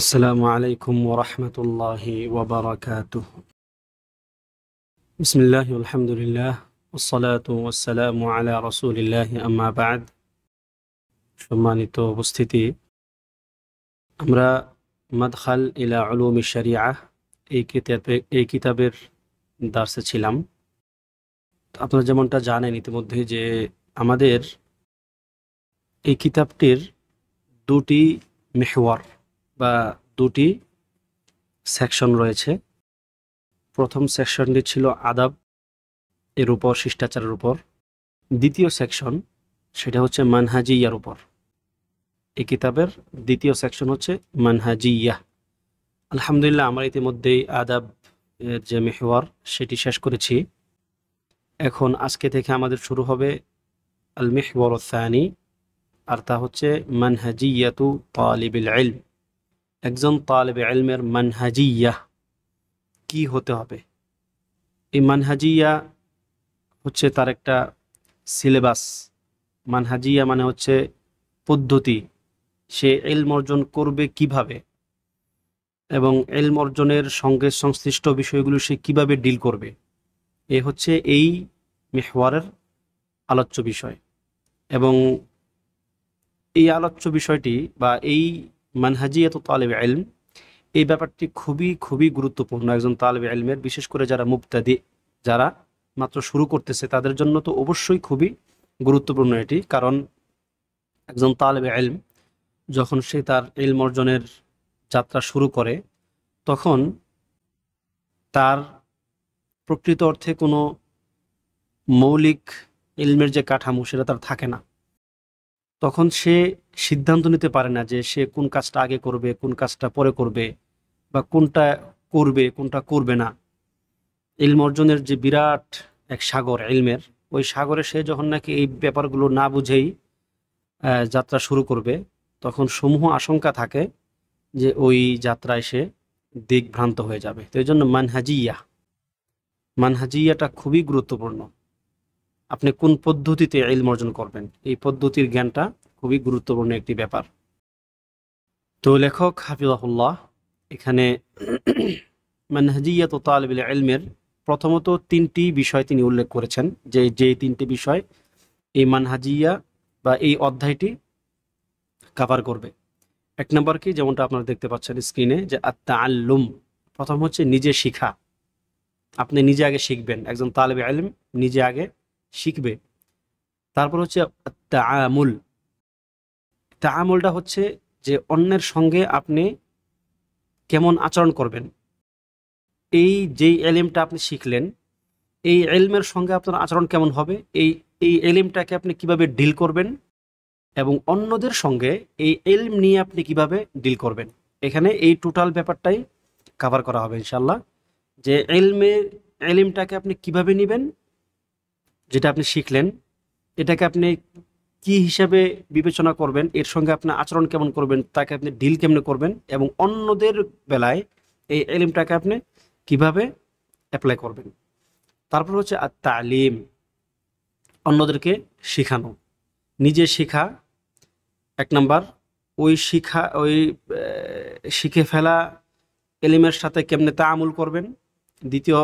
السلام عليكم ورحمة الله وبركاته. بسم الله والحمد لله والصلاة والسلام على رسول الله أما بعد. সম্মানিত উপস্থিতি, আমরা মাদখাল ইলা উলুমি শরিয়া এই কিতাবের দার্সে ছিলাম। আপনারা যেমনটা জানেন ইতিমধ্যে যে আমাদের এই কিতাবটির দুটি মেহওয়ার বা দুটি সেকশন রয়েছে। প্রথম সেকশনটি ছিল আদাব এর উপর, শিষ্টাচারের উপর। দ্বিতীয় সেকশন সেটা হচ্ছে মানহাজিয়ার উপর। এই কিতাবের দ্বিতীয় সেকশন হচ্ছে মানহাজিয়া। আলহামদুলিল্লাহ, আমরা ইতিমধ্যেই আদাব এর যে মেহওয়ার সেটি শেষ করেছি। এখন আজকে থেকে আমাদের শুরু হবে আল মেহওয়ার সানি, আর তা হচ্ছে মানহাজিয়াতু তালিবিল ইলম। একজন তালিবে ইলমের মানহাজিয়া কি হতে হবে। এই মানহাজিয়া হচ্ছে তার একটা সিলেবাস। মানহাজিয়া মানে হচ্ছে পদ্ধতি, সে ইলম অর্জন করবে কিভাবে এবং ইলম অর্জনের সঙ্গে সংশ্লিষ্ট বিষয়গুলো সে কিভাবে ডিল করবে। এ হচ্ছে এই মেহওয়ারের আলোচ্য বিষয়। এবং এই আলোচ্য বিষয়টি বা এই মানহাজিয়াত তালিব ইলম, এই ব্যাপারটি খুবই খুবই গুরুত্বপূর্ণ একজন তালিব ইলমের, বিশেষ করে যারা মুবতাদি, যারা মাত্র শুরু করতেছে তাদের জন্য তো অবশ্যই খুবই গুরুত্বপূর্ণ এটি। কারণ একজন তালিব ইলম যখন সে তার ইলম অর্জনের যাত্রা শুরু করে, তখন তার প্রকৃত অর্থে কোনো মৌলিক ইলমের যে কাঠামো সেটা তার থাকে না। তখন সে সিদ্ধান্ত নিতে পারে না যে সে কোন কাজটা আগে করবে, কোন কাজটা পরে করবে, বা কোনটা করবে কোনটা করবে না। ইলম অর্জনের যে বিরাট এক সাগর ইলমের, ওই সাগরে সে যখন নাকি এই ব্যাপারগুলো না বুঝেই যাত্রা শুরু করবে, তখন সমূহ আশঙ্কা থাকে যে ওই যাত্রায় সে দিকভ্রান্ত হয়ে যাবে। তো এই জন্য মানহাজিয়াটা খুবই গুরুত্বপূর্ণ। আপনি কোন পদ্ধতিতে ইলম অর্জন করবেন, এই পদ্ধতির জ্ঞানটা খুবই গুরুত্বপূর্ণ একটি ব্যাপার। তো লেখক হাফিজাহুল্লাহ এখানে মানহাজিয়াত তালিবুল ইলমের প্রথমত তিনটি বিষয় তিনি উল্লেখ করেছেন, যে তিনটি বিষয় এই মানহাজিয়া বা এই অধ্যায়টি কভার করবে। এক নম্বর কি, যেমনটা আপনারা দেখতে পাচ্ছেন স্ক্রিনে, যে আত-তাআল্লুম। প্রথম হচ্ছে নিজে শিখা। আপনি নিজে আগে শিখবেন, একজন তালিবে ইলম নিজে আগে শিখবে। তারপর হচ্ছে তাআমুল। তাআমুলটা হচ্ছে যে অন্যের সঙ্গে আপনি কেমন আচরণ করবেন। এই যেই ইলমটা আপনি শিখলেন, এই ইলমের সঙ্গে আপনার আচরণ কেমন হবে, এই ইলমটাকে আপনি কিভাবে ডিল করবেন, এবং অন্যদের সঙ্গে এই ইলম নিয়ে আপনি কিভাবে ডিল করবেন। এখানে এই টোটাল ব্যাপারটাই কভার করা হবে ইনশাআল্লাহ। যে ইলমটাকে আপনি কিভাবে নেবেন, যেটা আপনি শিখলেন এটাকে আপনি কি হিসাবে বিবেচনা করবেন, এর সঙ্গে আপনি আচরণ কেমন করবেন, তাকে আপনি ডিল কেমনে করবেন, এবং অন্যদের বেলায় এই ইলমটাকে আপনি কিভাবে অ্যাপ্লাই করবেন। তারপর হচ্ছে আত-তালিম, অন্যদেরকে শেখানো। নিজে শেখা এক নাম্বার, ওই শিখে ফেলা ইলমের সাথে কেমনে তাআমুল করবেন দ্বিতীয়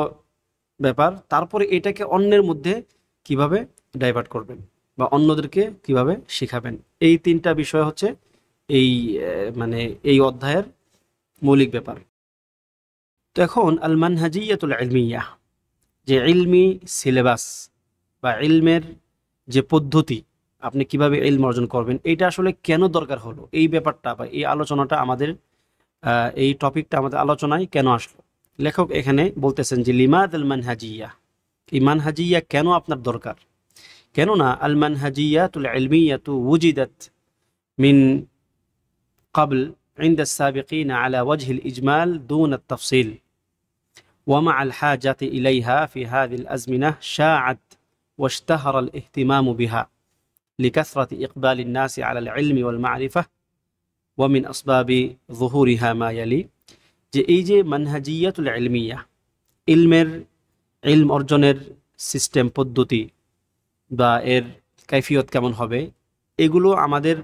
ব্যাপার। তারপরে এটাকে অন্যের মধ্যে কিভাবে ডাইভার্ট করবেন বা অন্যদেরকে কিভাবে শেখাবেন। এই তিনটা বিষয় হচ্ছে এই এই অধ্যায়ের মৌলিক ব্যাপার। তো এখন আল মানহাজিয়াতুল ইলমিয়া, যে ইলমি সিলেবাস বা ইলমের যে পদ্ধতি, আপনি কিভাবে ইলম অর্জন করবেন, এটা আসলে কেন দরকার হলো, এই ব্যাপারটা বা এই আলোচনাটা আমাদের এই টপিকটা আমাদের আলোচনায় কেন আসলো। লেখক এখানে বলতেছেন যে লিমাদাল মানহাজিয়া, এই মানহাজিয়া কেন আপনার দরকার। কেননা আল মানহাজিয়াতুল ইলমিয়াতু ওয়ুজিদাত মিন ক্বাবল عند السابقين على وجه الإجمال دون التفصيل، ومع الحاجة إليها في هذه الأزمنة شاعت واشتهر الاهتمام بها لكثرة إقبال الناس على العلم والمعرفة، ومن أسباب ظهورها ما يلي। যে এই যে মানহাজিয়াতুল ইলমিয়া, ইলম অর্জনের সিস্টেম পদ্ধতি বা এর কাইফিয়ত কেমন হবে, এগুলো আমাদের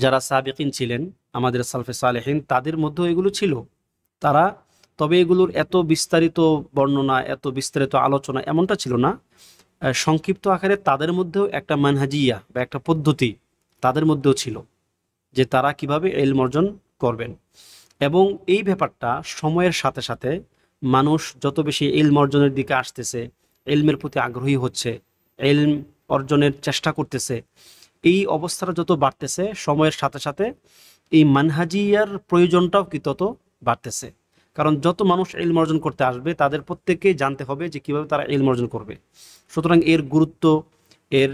যারা সাবিকিন ছিলেন আমাদের সালফে সালেহিন, তাদের মধ্যেও এগুলো ছিল। তারা তবে এগুলোর এত বিস্তারিত বর্ণনা, এত বিস্তারিত আলোচনা এমনটা ছিল না। সংক্ষিপ্ত আকারে তাদের মধ্যেও একটা মানহাজিয়া বা একটা পদ্ধতি তাদের মধ্যেও ছিল, যে তারা কিভাবে ইলম অর্জন করবেন। এবং এই ব্যাপারটা সময়ের সাথে সাথে মানুষ যত বেশি ইলম অর্জনের দিকে আসতেছে, ইলমের প্রতি আগ্রহী হচ্ছে, ইলম অর্জনের চেষ্টা করতেছে, এই অবস্থাটা যত বাড়তেছে সময়ের সাথে সাথে এই মানহাজিয়ার প্রয়োজনটাও কি তত বাড়তেছে। কারণ যত মানুষ ইলম অর্জন করতে আসবে তাদের প্রত্যেককেই জানতে হবে যে কিভাবে তারা ইলম অর্জন করবে। সুতরাং এর গুরুত্ব, এর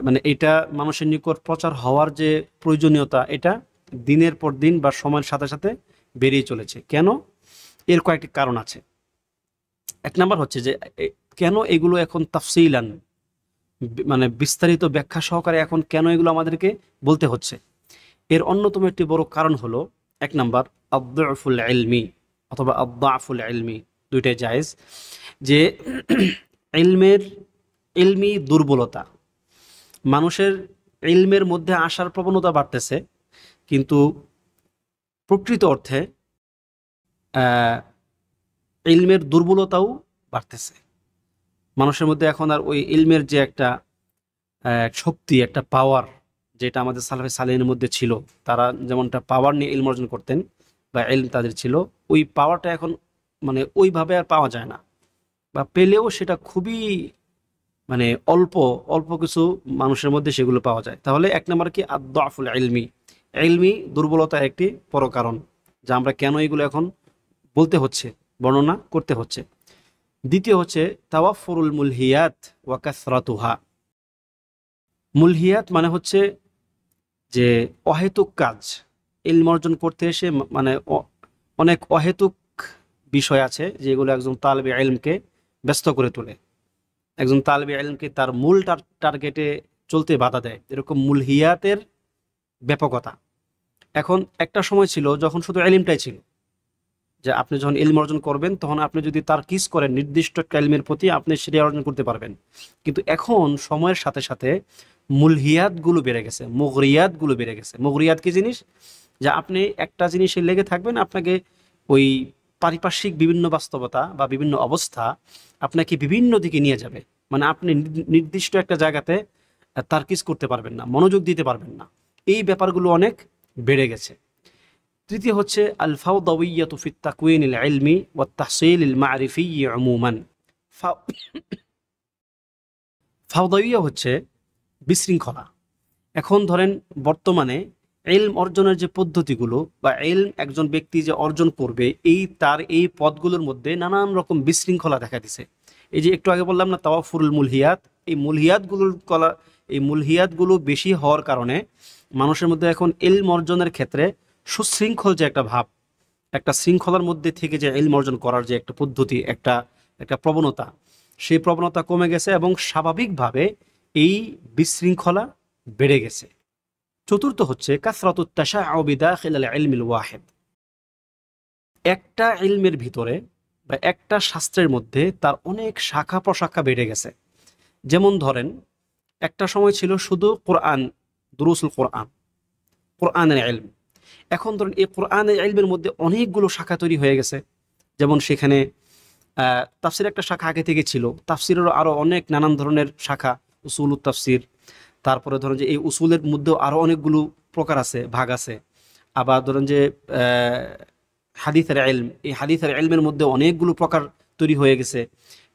মানে এটা মানুষের নিকট প্রচার হওয়ার যে প্রয়োজনীয়তা, এটা দিনের পর দিন বা সময়ের সাথে সাথে বেড়েই চলেছে। কেন? এর কয়েকটি কারণ আছে। এক নাম্বার হচ্ছে যে কেন এগুলো এখন তাফসিলান, মানে বিস্তারিত ব্যাখ্যা সহকারে এখন কেন এগুলো আমাদেরকে বলতে হচ্ছে। এর অন্যতম একটি বড় কারণ হলো, এক নাম্বার আদ-দুফুল ইলমি অথবা আদ-দাফুল ইলমি, দুইটাই জায়েজ, যে ইলমি দুর্বলতা। মানুষের ইলমের মধ্যে আসার প্রবণতা বাড়তেছে, কিন্তু প্রকৃত অর্থে ইলমের দুর্বলতাও বাড়তেছে। মানুষের মধ্যে এখন আর ওই ইলমের যে একটা শক্তি, একটা পাওয়ার, যেটা আমাদের সালাফে সালেহিনের মধ্যে ছিল, তারা যেমনটা পাওয়ার নিয়ে ইলম অর্জন করতেন বা ইলম তাদের ছিল, ওই পাওয়ারটা এখন মানে ওইভাবে আর পাওয়া যায় না, বা পেলেও সেটা খুবই মানে অল্প অল্প কিছু মানুষের মধ্যে সেগুলো পাওয়া যায়। তাহলে এক নম্বর কি আদ-দুফুল ইলমি, ইলমি দুর্বলতা একটি বড় কারণ, যা আমরা কেন এগুলো এখন বলতে হচ্ছে, বর্ণনা করতে হচ্ছে। দ্বিতীয় হচ্ছে তাওয়াফুরুল মুলহিয়াত ওয়া কাসরাতুহা। মুলহিয়াত মানে হচ্ছে যে অহেতুক কাজ। ইলম অর্জন করতে এসে মানে অনেক অহেতুক বিষয় আছে যেগুলো একজন তালেবে ইলমকে ব্যস্ত করে তোলে, একজন তালেবে ইলমকে তার মূল টার্গেটে চলতে বাধা দেয়। এরকম মুলহিয়াতের ব্যাপকতা। এখন একটা সময় ছিল যখন শুধু ইলমটাই ছিল, যে আপনি যখন ইলম অর্জন করবেন তখন আপনি যদি তার কিস করেন নির্দিষ্ট একটা ইলমের প্রতি, আপনি সেটা অর্জন করতে পারবেন। কিন্তু এখন সময়ের সাথে সাথে মুলহিয়াতগুলো বেড়ে গেছে, মুগরিয়াতগুলো বেড়ে গেছে। মুগরিয়াত কি জিনিস? যে আপনি একটা জিনিসে লেগে থাকবেন, আপনাকে ওই পারিপার্শ্বিক বিভিন্ন বাস্তবতা বা বিভিন্ন অবস্থা আপনাকে বিভিন্ন দিকে নিয়ে যাবে। মানে আপনি নির্দিষ্ট একটা জায়গাতে তারকিজ করতে পারবেন না, মনোযোগ দিতে পারবেন না। এই ব্যাপারগুলো অনেক বেড়ে গেছে। তৃতীয় হচ্ছে আল ফাওদাউইয়াতু ফি তাকউইনিল ইলমি ওয়াত তাহসিলিল মা'রিফি উমুমান। ফাওদাউইয়া হচ্ছে বিশৃঙ্খলা। এখন ধরেন বর্তমানে ইলম অর্জনের যে পদ্ধতিগুলো বা ইলম একজন ব্যক্তি যে অর্জন করবে, তার এই পথগুলোর মধ্যে নানান রকম বিশৃঙ্খলা দেখা দিছে। এই যে একটু আগে বললাম না তাওয়াফুরুল মুলহিয়াত, এই মুলহিয়াতগুলো বেশি হওয়ার কারণে মানুষের মধ্যে এখন ইলম অর্জনের ক্ষেত্রে সুশৃঙ্খল যে একটা ভাব, একটা শৃঙ্খলার মধ্যে থেকে যে ইলম অর্জন করার যে একটা পদ্ধতি, একটা একটা প্রবণতা, সেই প্রবণতা কমে গেছে এবং স্বাভাবিকভাবে এই বিশৃঙ্খলা বেড়ে গেছে। চতুর্থ হচ্ছে কাসরাতুত তাশাউউ বিদাখিল ইলমিল ওয়াহিদ। একটা ইলমের ভিতরে বা একটা শাস্ত্রের মধ্যে তার অনেক শাখা প্রশাখা বেড়ে গেছে। যেমন ধরেন একটা সময় ছিল শুধু কোরআন, দুরুসুল কোরআন, কোরআনের ইলম। এখন ধরেন এই কোরআনের ইলমের মধ্যে অনেকগুলো শাখা তৈরি হয়ে গেছে। যেমন সেখানে তাফসির একটা শাখা আগে থেকে ছিল, তাফসিরেরও আরও অনেক নানান ধরনের শাখা, উসুলুত তাফসির। তারপরে ধরেন যে এই উসুলের মধ্যেও আরও অনেকগুলো প্রকার আছে, ভাগ আছে। আবার ধরেন যে হাদিসের ইলম, এই হাদিসের ইলমের মধ্যে অনেকগুলো প্রকার তৈরি হয়ে গেছে।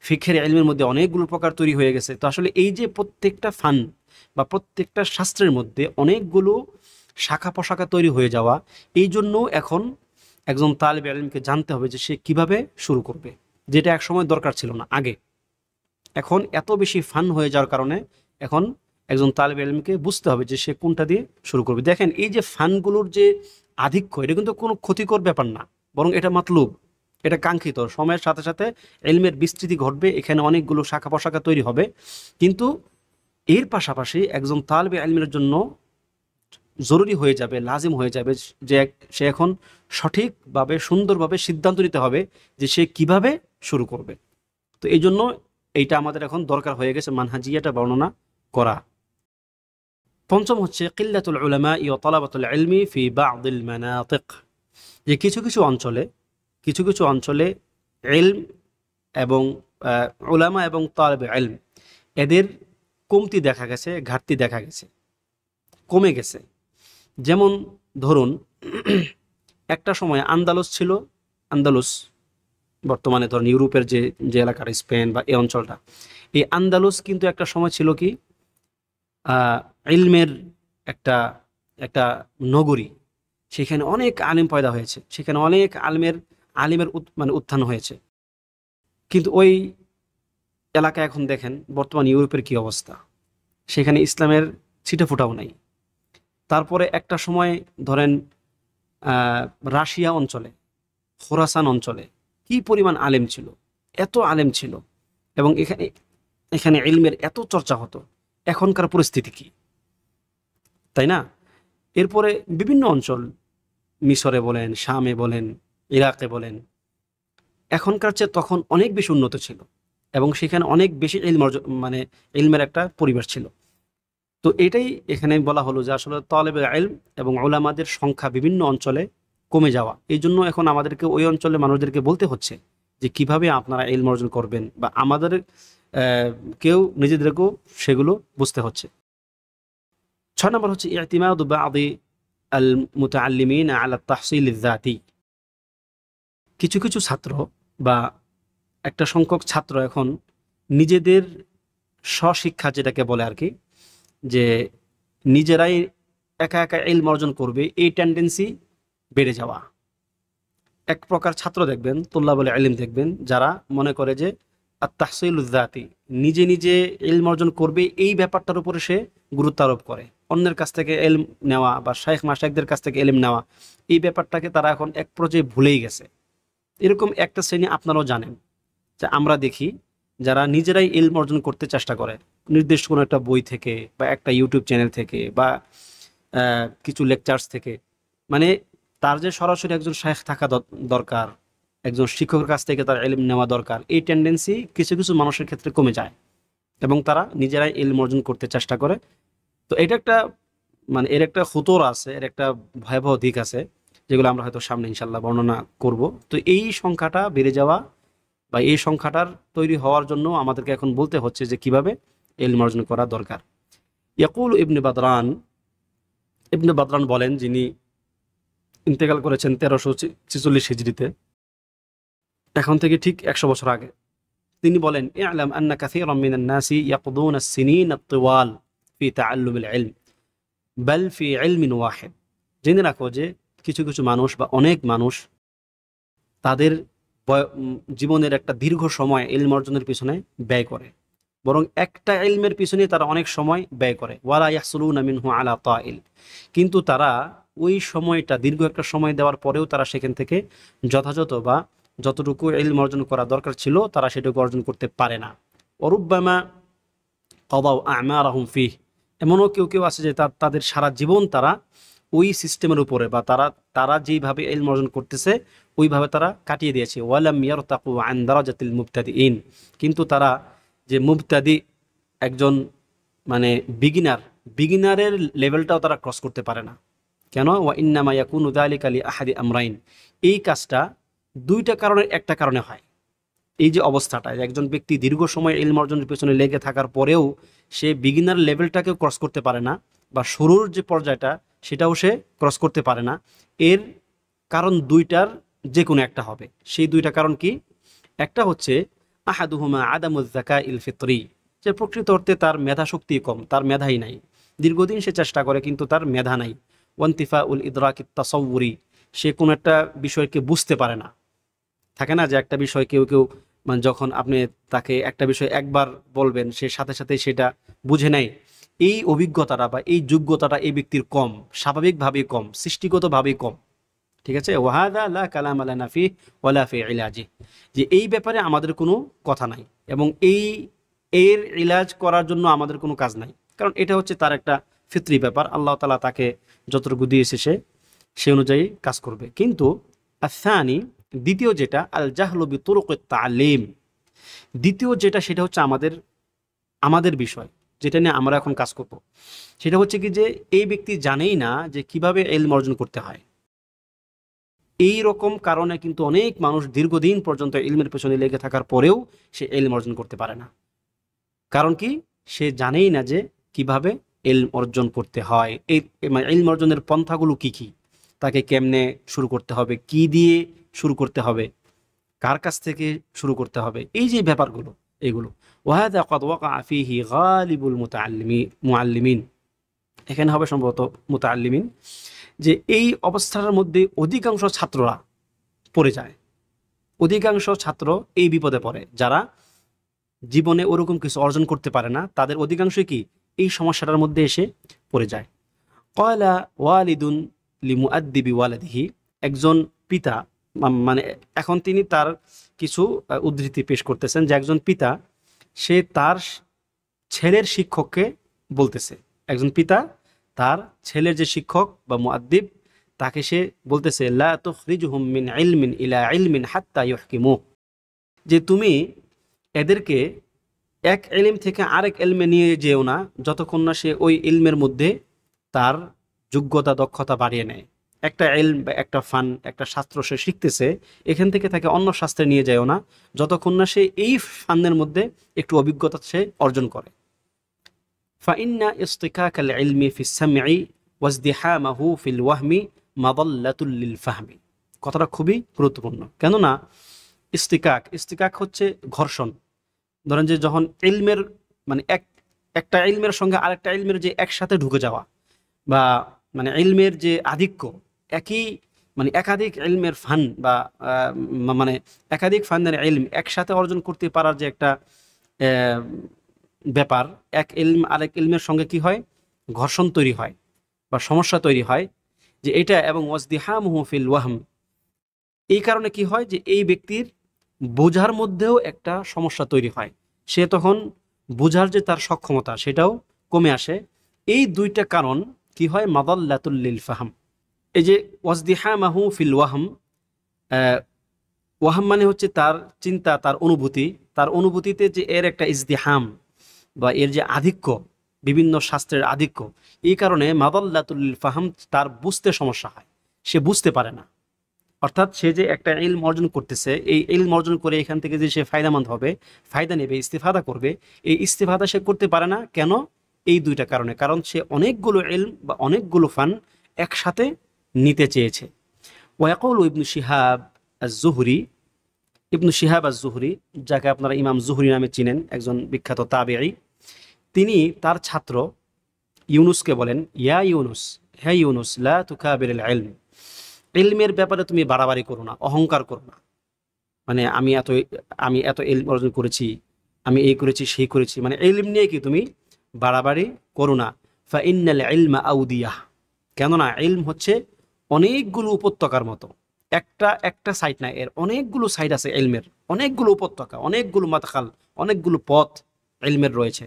ফিকহের ইলমের মধ্যে অনেকগুলো প্রকার তৈরি হয়ে গেছে। তো আসলে এই যে প্রত্যেকটা ফান বা প্রত্যেকটা শাস্ত্রের মধ্যে অনেকগুলো শাখা প্রশাখা তৈরি হয়ে যাওয়া, এই জন্য এখন একজন তালেবে ইলমকে জানতে হবে যে সে কিভাবে শুরু করবে, যেটা একসময় দরকার ছিল না আগে। এখন এত বেশি ফান হয়ে যাওয়ার কারণে এখন একজন তালেবে ইলমকে বুঝতে হবে যে সে কোনটা দিয়ে শুরু করবে। দেখেন এই যে ফানগুলোর যে আধিক্য, এটা কিন্তু কোনো ক্ষতিকর ব্যাপার না, বরং এটা মাতলুব, এটা কাঙ্ক্ষিত। সময়ের সাথে সাথে ইলমের বিস্তৃতি ঘটবে, এখানে অনেকগুলো শাখা প্রশাখা তৈরি হবে। কিন্তু এর পাশাপাশি একজন তালেবে ইলমের জন্য জরুরি হয়ে যাবে, লাজিম হয়ে যাবে যে সে এখন সঠিকভাবে সুন্দরভাবে সিদ্ধান্ত নিতে হবে যে সে কিভাবে শুরু করবে। তো এই জন্য এইটা আমাদের এখন দরকার হয়ে গেছে, মানহাজিয়াটা বর্ণনা করা। পঞ্চম হচ্ছে কিল্লাতুল উলামা ওয়া তালাবাতুল ইলমি ফি বা'দিল মানাতিক, যে কিছু কিছু অঞ্চলে ইলম এবং উলামা এবং তালিবে ইলম এদের কমতি দেখা গেছে, ঘাটতি দেখা গেছে, কমে গেছে। যেমন ধরুন একটা সময় আন্দালুস ছিল, আন্দালুস বর্তমানে ধরুন ইউরোপের যে যে এলাকার স্পেন বা এই অঞ্চলটা, এই আন্দালুস কিন্তু একটা সময় ছিল কি ইলমের একটা একটা নগরী। সেখানে অনেক আলিম পয়দা হয়েছে, সেখানে অনেক আলিমের মানে উত্থান হয়েছে। কিন্তু ওই এলাকা এখন দেখেন বর্তমান ইউরোপের কি অবস্থা, সেখানে ইসলামের ছিটেফোঁটাও নাই। তারপরে একটা সময় ধরেন রাশিয়া অঞ্চলে, খোরাসান অঞ্চলে কি পরিমাণ আলেম ছিল, এত আলেম ছিল, এবং এখানে এখানে ইলমের এত চর্চা হতো। এখনকার পরিস্থিতি কি, তাই না? এরপরে বিভিন্ন অঞ্চল, মিশরে বলেন, শামে বলেন, ইরাকে বলেন, এখনকার চেয়ে তখন অনেক বেশি উন্নত ছিল এবং সেখানে অনেক বেশি মানে ইলমের একটা পরিবেশ ছিল। তো এটাই এখানে বলা হলো যে আসলে তালেবে ইলম এবং উলামাদের সংখ্যা বিভিন্ন অঞ্চলে কমে যাওয়া, এই জন্য এখন আমাদেরকে ওই অঞ্চলের মানুষদেরকে বলতে হচ্ছে যে কিভাবে আপনারা ইলম অর্জন করবেন, বা আমাদের কেউ নিজেদেরকেও সেগুলো বুঝতে হচ্ছে। 6 নম্বর হচ্ছে ইতিমাদু বাদি আল মুতাআল্লিমিন আলা তাহসিল যাতি। কিছু কিছু ছাত্র বা একটা সংখ্যক ছাত্র এখন নিজেদের স্বশিক্ষা যেটাকে বলে আর কি, যে নিজেরাই একা একা ইলম অর্জন করবে, এই টেন্ডেন্সি বেড়ে যাওয়া। এক প্রকার ছাত্র দেখবেন, তুল্লাবুল ইলম দেখবেন, যারা মনে করে যে আত-তাহসিলুয যাতি, নিজে নিজে ইলম অর্জন করবে, এই ব্যাপারটার উপরে সে গুরুত্ব আরোপ করে। অন্যের কাছ থেকে ইলম নেওয়া বা শাইখ মাশাইখদের কাছ থেকে ইলম নেওয়া, এই ব্যাপারটাকে তারা এখন এক পর্যায়ে ভুলেই গেছে। এরকম একটা শ্রেণী আপনারাও জানেন, যে আমরা দেখি যারা নিজেরাই ইলম অর্জন করতে চেষ্টা করে, নির্দিষ্ট কোনো একটা বই থেকে বা একটা ইউটিউব চ্যানেল থেকে বা কিছু লেকচার্স থেকে, মানে তার যে সরাসরি একজন শাইখ থাকা দরকার, একজন শিক্ষকের কাছ থেকে তার ইলম নেওয়া দরকার, এই টেন্ডেন্সি কিছু কিছু মানুষের ক্ষেত্রে কমে যায় এবং তারা নিজেরাই ইলম অর্জন করতে চেষ্টা করে। তো এটা একটা মানে এর একটা খুতর আছে, এর একটা ভয়াবহ দিক আছে, যেগুলো আমরা হয়তো সামনে ইনশাল্লাহ বর্ণনা করব। তো এই সংখ্যাটা বেড়ে যাওয়া বা এই সংখ্যাটার তৈরি হওয়ার জন্য আমাদেরকে এখন বলতে হচ্ছে যে কিভাবে ইলম অর্জন করা দরকার। ইয়াকুল ইবনে বাদরান বলেন, যিনি ইন্তেকাল করেছেন 1346 হিজরিতে, এখন থেকে ঠিক 100 বছর আগে। তিনি বলেন, ই'লাম আন্না কাসীরাম মিনান নাসি ইয়াকদুনা আস-সিনিন আত-তিওয়াল ফি তাআল্লুমিল ইলম বাল ফি ইলমিন ওয়াহিদ। জেনে রাখো যে কিছু কিছু মানুষ বা অনেক মানুষ তাদের জীবনের একটা দীর্ঘ সময় ইলম অর্জনের পিছনে ব্যয় করে, বরং একটা ইলমের পিছনে তারা অনেক সময় ব্যয় করে। ওয়ালা ইয়াহসুলুনা মিনহু আলা তাইল, কিন্তু তারা ওই সময়টা, দীর্ঘ একটা সময় দেওয়ার পরেও তারা সেখান থেকে যথাযথ বা যতটুকু ইলম অর্জন করা দরকার ছিল তারা সেটুকু অর্জন করতে পারে না। ওরুব্বামা কদাউ আমারাহুম ফিহ, এমনও কেউ কেউ আছে যে তাদের সারা জীবন তারা ওই সিস্টেমের উপরে বা তারা যেইভাবে ইলম অর্জন করতেছে ওইভাবে তারা কাটিয়ে দিয়েছে। ওয়ালাম ইয়ারতাকু আন দারাজাতিল মুবতাদিইন, কিন্তু তারা যে মুবতাদি, একজন মানে বিগিনারের লেভেলটাও তারা ক্রস করতে পারে না। কেন? ওয়া ইন্নামা ইয়াকুনু যালিকা লি আহাদি আমরাইন, এই কাজটা দুইটা কারণে, একটা কারণে হয়। এই যে অবস্থাটা, একজন ব্যক্তি দীর্ঘ সময় ইলম অর্জনের পেছনে লেগে থাকার পরেও সে বিগিনার লেভেলটাকেও ক্রস করতে পারে না, বা শুরুর যে পর্যায়টা সেটাও সে ক্রস করতে পারে না, এর কারণ দুইটার যে কোনো একটা হবে। সেই দুইটা কারণ কি? একটা হচ্ছে আহাদুহুমা আদামুজ যাকাইল ফিতরি, যে প্রকৃত অর্থে তার মেধা শক্তি কম, তার মেধাই নাই, দীর্ঘদিন সে চেষ্টা করে কিন্তু তার মেধা নাই। ওয়ান্তিফাউল ইদরাকিত তাসাউরি, সে কোনো একটা বিষয়কে বুঝতে পারে না। থাকে না যে একটা বিষয় কেউ কেউ মানে যখন আপনি তাকে একটা বিষয় একবার বলবেন সে সাথে সাথে সেটা বুঝে নেয়, এই অভিজ্ঞতাটা বা এই যোগ্যতাটা এই ব্যক্তির কম, স্বাভাবিকভাবেই কম, সৃষ্টিগতভাবেই কম। ঠিক আছে? ওয়াহাদা লা কালাম লানা ফিহি ওয়ালা ফি ইলাজি, যে এই ব্যাপারে আমাদের কোনো কথা নাই এবং এর ইলাজ করার জন্য আমাদের কোনো কাজ নাই, কারণ এটা হচ্ছে তার একটা ফিতরি ব্যাপার। আল্লাহ তাআলা তাকে যতটুকু দিয়েছে সে অনুযায়ী কাজ করবে। কিন্তু আসানি, দ্বিতীয় যেটা, আল জাহলু বিতুরুকিত তালিম, দ্বিতীয় যেটা সেটা হচ্ছে আমাদের বিষয়, যেটা নিয়ে আমরা এখন কাজ করব, সেটা হচ্ছে কি যে এই ব্যক্তি জানেই না যে কিভাবে ইলম অর্জন করতে হয়। এই রকম কারণে কিন্তু অনেক মানুষ দীর্ঘদিন পর্যন্ত ইলমের পেছনে লেগে থাকার পরেও সে ইলম অর্জন করতে পারে না। কারণ কি? সে জানেই না যে কিভাবে ইলম অর্জন করতে হয়, এই মানে ইলম অর্জনের পন্থাগুলো কি কি, তাকে কেমনে শুরু করতে হবে, কি দিয়ে শুরু করতে হবে, কার কাছ থেকে শুরু করতে হবে, এই যে ব্যাপারগুলো এগুলো। ওয়াহাদা ক্বাদ ওয়াকা ফীহি গালিবুল মুআল্লিমিন, এখানে হবে সম্ভবত মুতাআল্লিমিন, যে এই অবস্থার মধ্যে অধিকাংশ ছাত্ররা পড়ে যায়। অধিকাংশ ছাত্র এই বিপদে পড়ে, যারা জীবনে ওরকম কিছু অর্জন করতে পারে না, তাদের অধিকাংশই কি এই সমস্যাটার মধ্যে এসে পড়ে যায়। ক্বালা ওয়ালিদুন লিমুআদ্দিবি ওয়ালাদিহি, একজন পিতা, মানে এখন তিনি তার কিছু উদ্ধৃতি পেশ করতেছেন, যে একজন পিতা সে তার ছেলের শিক্ষককে বলতেছে, একজন পিতা তার ছেলের যে শিক্ষক বা মুআদ্দিব, তাকে সে বলতেছে, লা তুখরিজহুম মিন ইলমিন ইলা ইলমিন হাত্তা ইউহকিমু, যে তুমি এদেরকে এক ইলম থেকে আরেক ইলমে নিয়ে যেও না, যতক্ষণ না সে ওই ইলমের মধ্যে তার যোগ্যতা দক্ষতা বাড়িয়ে নেয়। একটা ইলম বা একটা ফান, একটা শাস্ত্র সে শিখতেছে, এখান থেকে তাকে অন্য শাস্ত্রে নিয়ে যায়ও না, যতক্ষণ না সে এই ফানের মধ্যে একটু অভিজ্ঞতা সে অর্জন করে। ফাইন্না ইস্তিকাকাল ইলমি ফিস সামঈ ওয়াজদিহামাহু ফিল ওয়াহমি মাদাল্লাতুল লিল ফাহমি। কথাটা খুবই গুরুত্বপূর্ণ, কেননা ইস্তিকাক হচ্ছে ঘর্ষণ। ধরেন যে যখন ইলমের মানে একটা ইলমের সঙ্গে আরেকটা ইলমের যে একসাথে ঢুকে যাওয়া, বা মানে ইলমের যে আধিক্য, একই মানে একাধিক ইলমের ফান বা মানে একাধিক ফানের ইলম একসাথে অর্জন করতে পারার যে একটা ব্যাপার, এক ইলম আরেক ইলমের সঙ্গে কি হয়, ঘর্ষণ তৈরি হয় বা সমস্যা তৈরি হয়, যে এটা, এবং ওয়াজদিহামুহু ফিল ওয়াহম, এই কারণে কি হয় যে এই ব্যক্তির বোঝার মধ্যেও একটা সমস্যা তৈরি হয়, সে তখন বোঝার যে তার সক্ষমতা সেটাও কমে আসে। এই দুইটা কারণ কি হয়, মাদাল্লাতুল লিল ফাহম। এই যে ওয়াজদিহামাহু ফিল ওয়াহম, ওয়াহম মানে হচ্ছে তার চিন্তা, তার অনুভূতি, তার অনুভূতিতে যে এর একটা ইজদিহাম বা এর যে আধিক্য, বিভিন্ন শাস্ত্রের আধিক্য, এই কারণে মাদাল্লাতুল লিল ফাহম, তার বুঝতে সমস্যা হয়, সে বুঝতে পারে না। অর্থাৎ সে যে একটা ইলম অর্জন করতেছে, এই ইলম অর্জন করে এখান থেকে যে সে ফায়দামন্দ হবে, ফায়দা নেবে, ইস্তিফাদা করবে, এই ইস্তিফাদা সে করতে পারে না। কেন? এই দুইটা কারণে, কারণ সে অনেকগুলো ইলম বা অনেকগুলো ফান একসাথে নিতে চেয়েছে। ওয়াকুলু ইবনু শিহাব আজ-জুহরি, ইবনু শিহাব আজ-জুহরি, যাকে আপনারা ইমাম জুহরি নামে চিনেন, একজন বিখ্যাত তাবেঈ, তিনি তার ছাত্র ইউনুসকে বলেন, ইয়া ইউনুস, হে ইউনুস, লা তুকাবিরিল ইলম, ইলমের ব্যাপারে তুমি বাড়াবাড়ি করো না, অহংকার করো না। মানে আমি এত ইলম অর্জন করেছি, আমি এই করেছি সেই করেছি, মানে ইলম নিয়ে কি তুমি বাড়াবাড়ি করো না। ফা ইন্নাল ইলমা আউদিয়াহ, কেননা ইলম হচ্ছে অনেকগুলো উপত্যকার মতো, একটা একটা সাইড না, এর অনেকগুলো সাইড আছে ইলমের, অনেকগুলো উপত্যকা, অনেকগুলো মাদখাল, অনেকগুলো পথ ইলমের রয়েছে।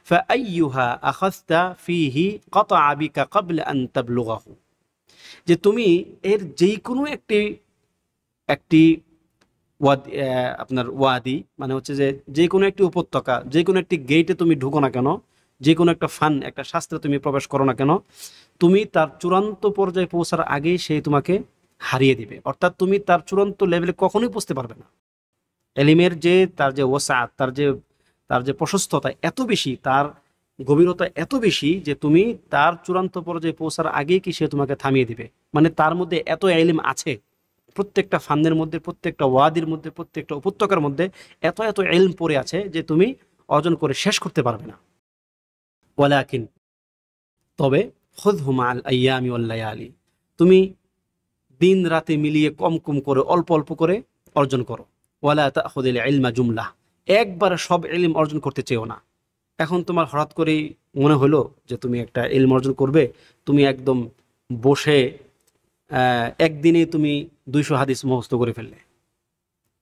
ফা আইয়ুহা আখাযতা ফীহি কাতআ বিকা ক্বাবলা আন তাবলুগাহু, যে তুমি এর যেই কোনো একটি একটি আপনার ওয়াদি, মানে হচ্ছে যে যে কোনো একটি উপত্যকা, যে কোনো একটি গেটে তুমি ঢুকো না কেন, যে কোনো একটা ফান, একটা শাস্ত্রে তুমি প্রবেশ করো না কেন, তুমি তার চূড়ান্ত পর্যায়ে পৌঁছার আগেই সে তোমাকে হারিয়ে দিবে। অর্থাৎ তুমি তার চূড়ান্ত লেভেলে কখনোই পৌঁছতে পারবে না। এলিমের যে তার যে ওয়াসাআত, তার যে প্রশস্ততা এত বেশি, তার গভীরতা এত বেশি, যে তুমি তার চূড়ান্ত পর্যায়ে পৌঁছার আগেই কি সে তোমাকে থামিয়ে দিবে। মানে তার মধ্যে এত ইলম আছে, প্রত্যেকটা ফান্নের মধ্যে, প্রত্যেকটা ওয়াদির মধ্যে, প্রত্যেকটা উপত্যকার মধ্যে এত এত ইলম পড়ে আছে, যে তুমি অর্জন করে শেষ করতে পারবে না। ওয়ালাকিন, তবে খুযহু মাআল আইয়ামি ওয়াল লায়ালি, তুমি দিন রাতে মিলিয়ে কম কম করে, অল্প অল্প করে অর্জন করো। ওয়ালা তাখুযিল ইলমা জুমলা, একবারে সব ইলম অর্জন করতে চেও না। এখন তোমার হঠাৎ করেই মনে হলো যে তুমি একটা ইলম অর্জন করবে, তুমি একদম বসে একদিনে তুমি 200 হাদিস মুখস্থ করে ফেললে,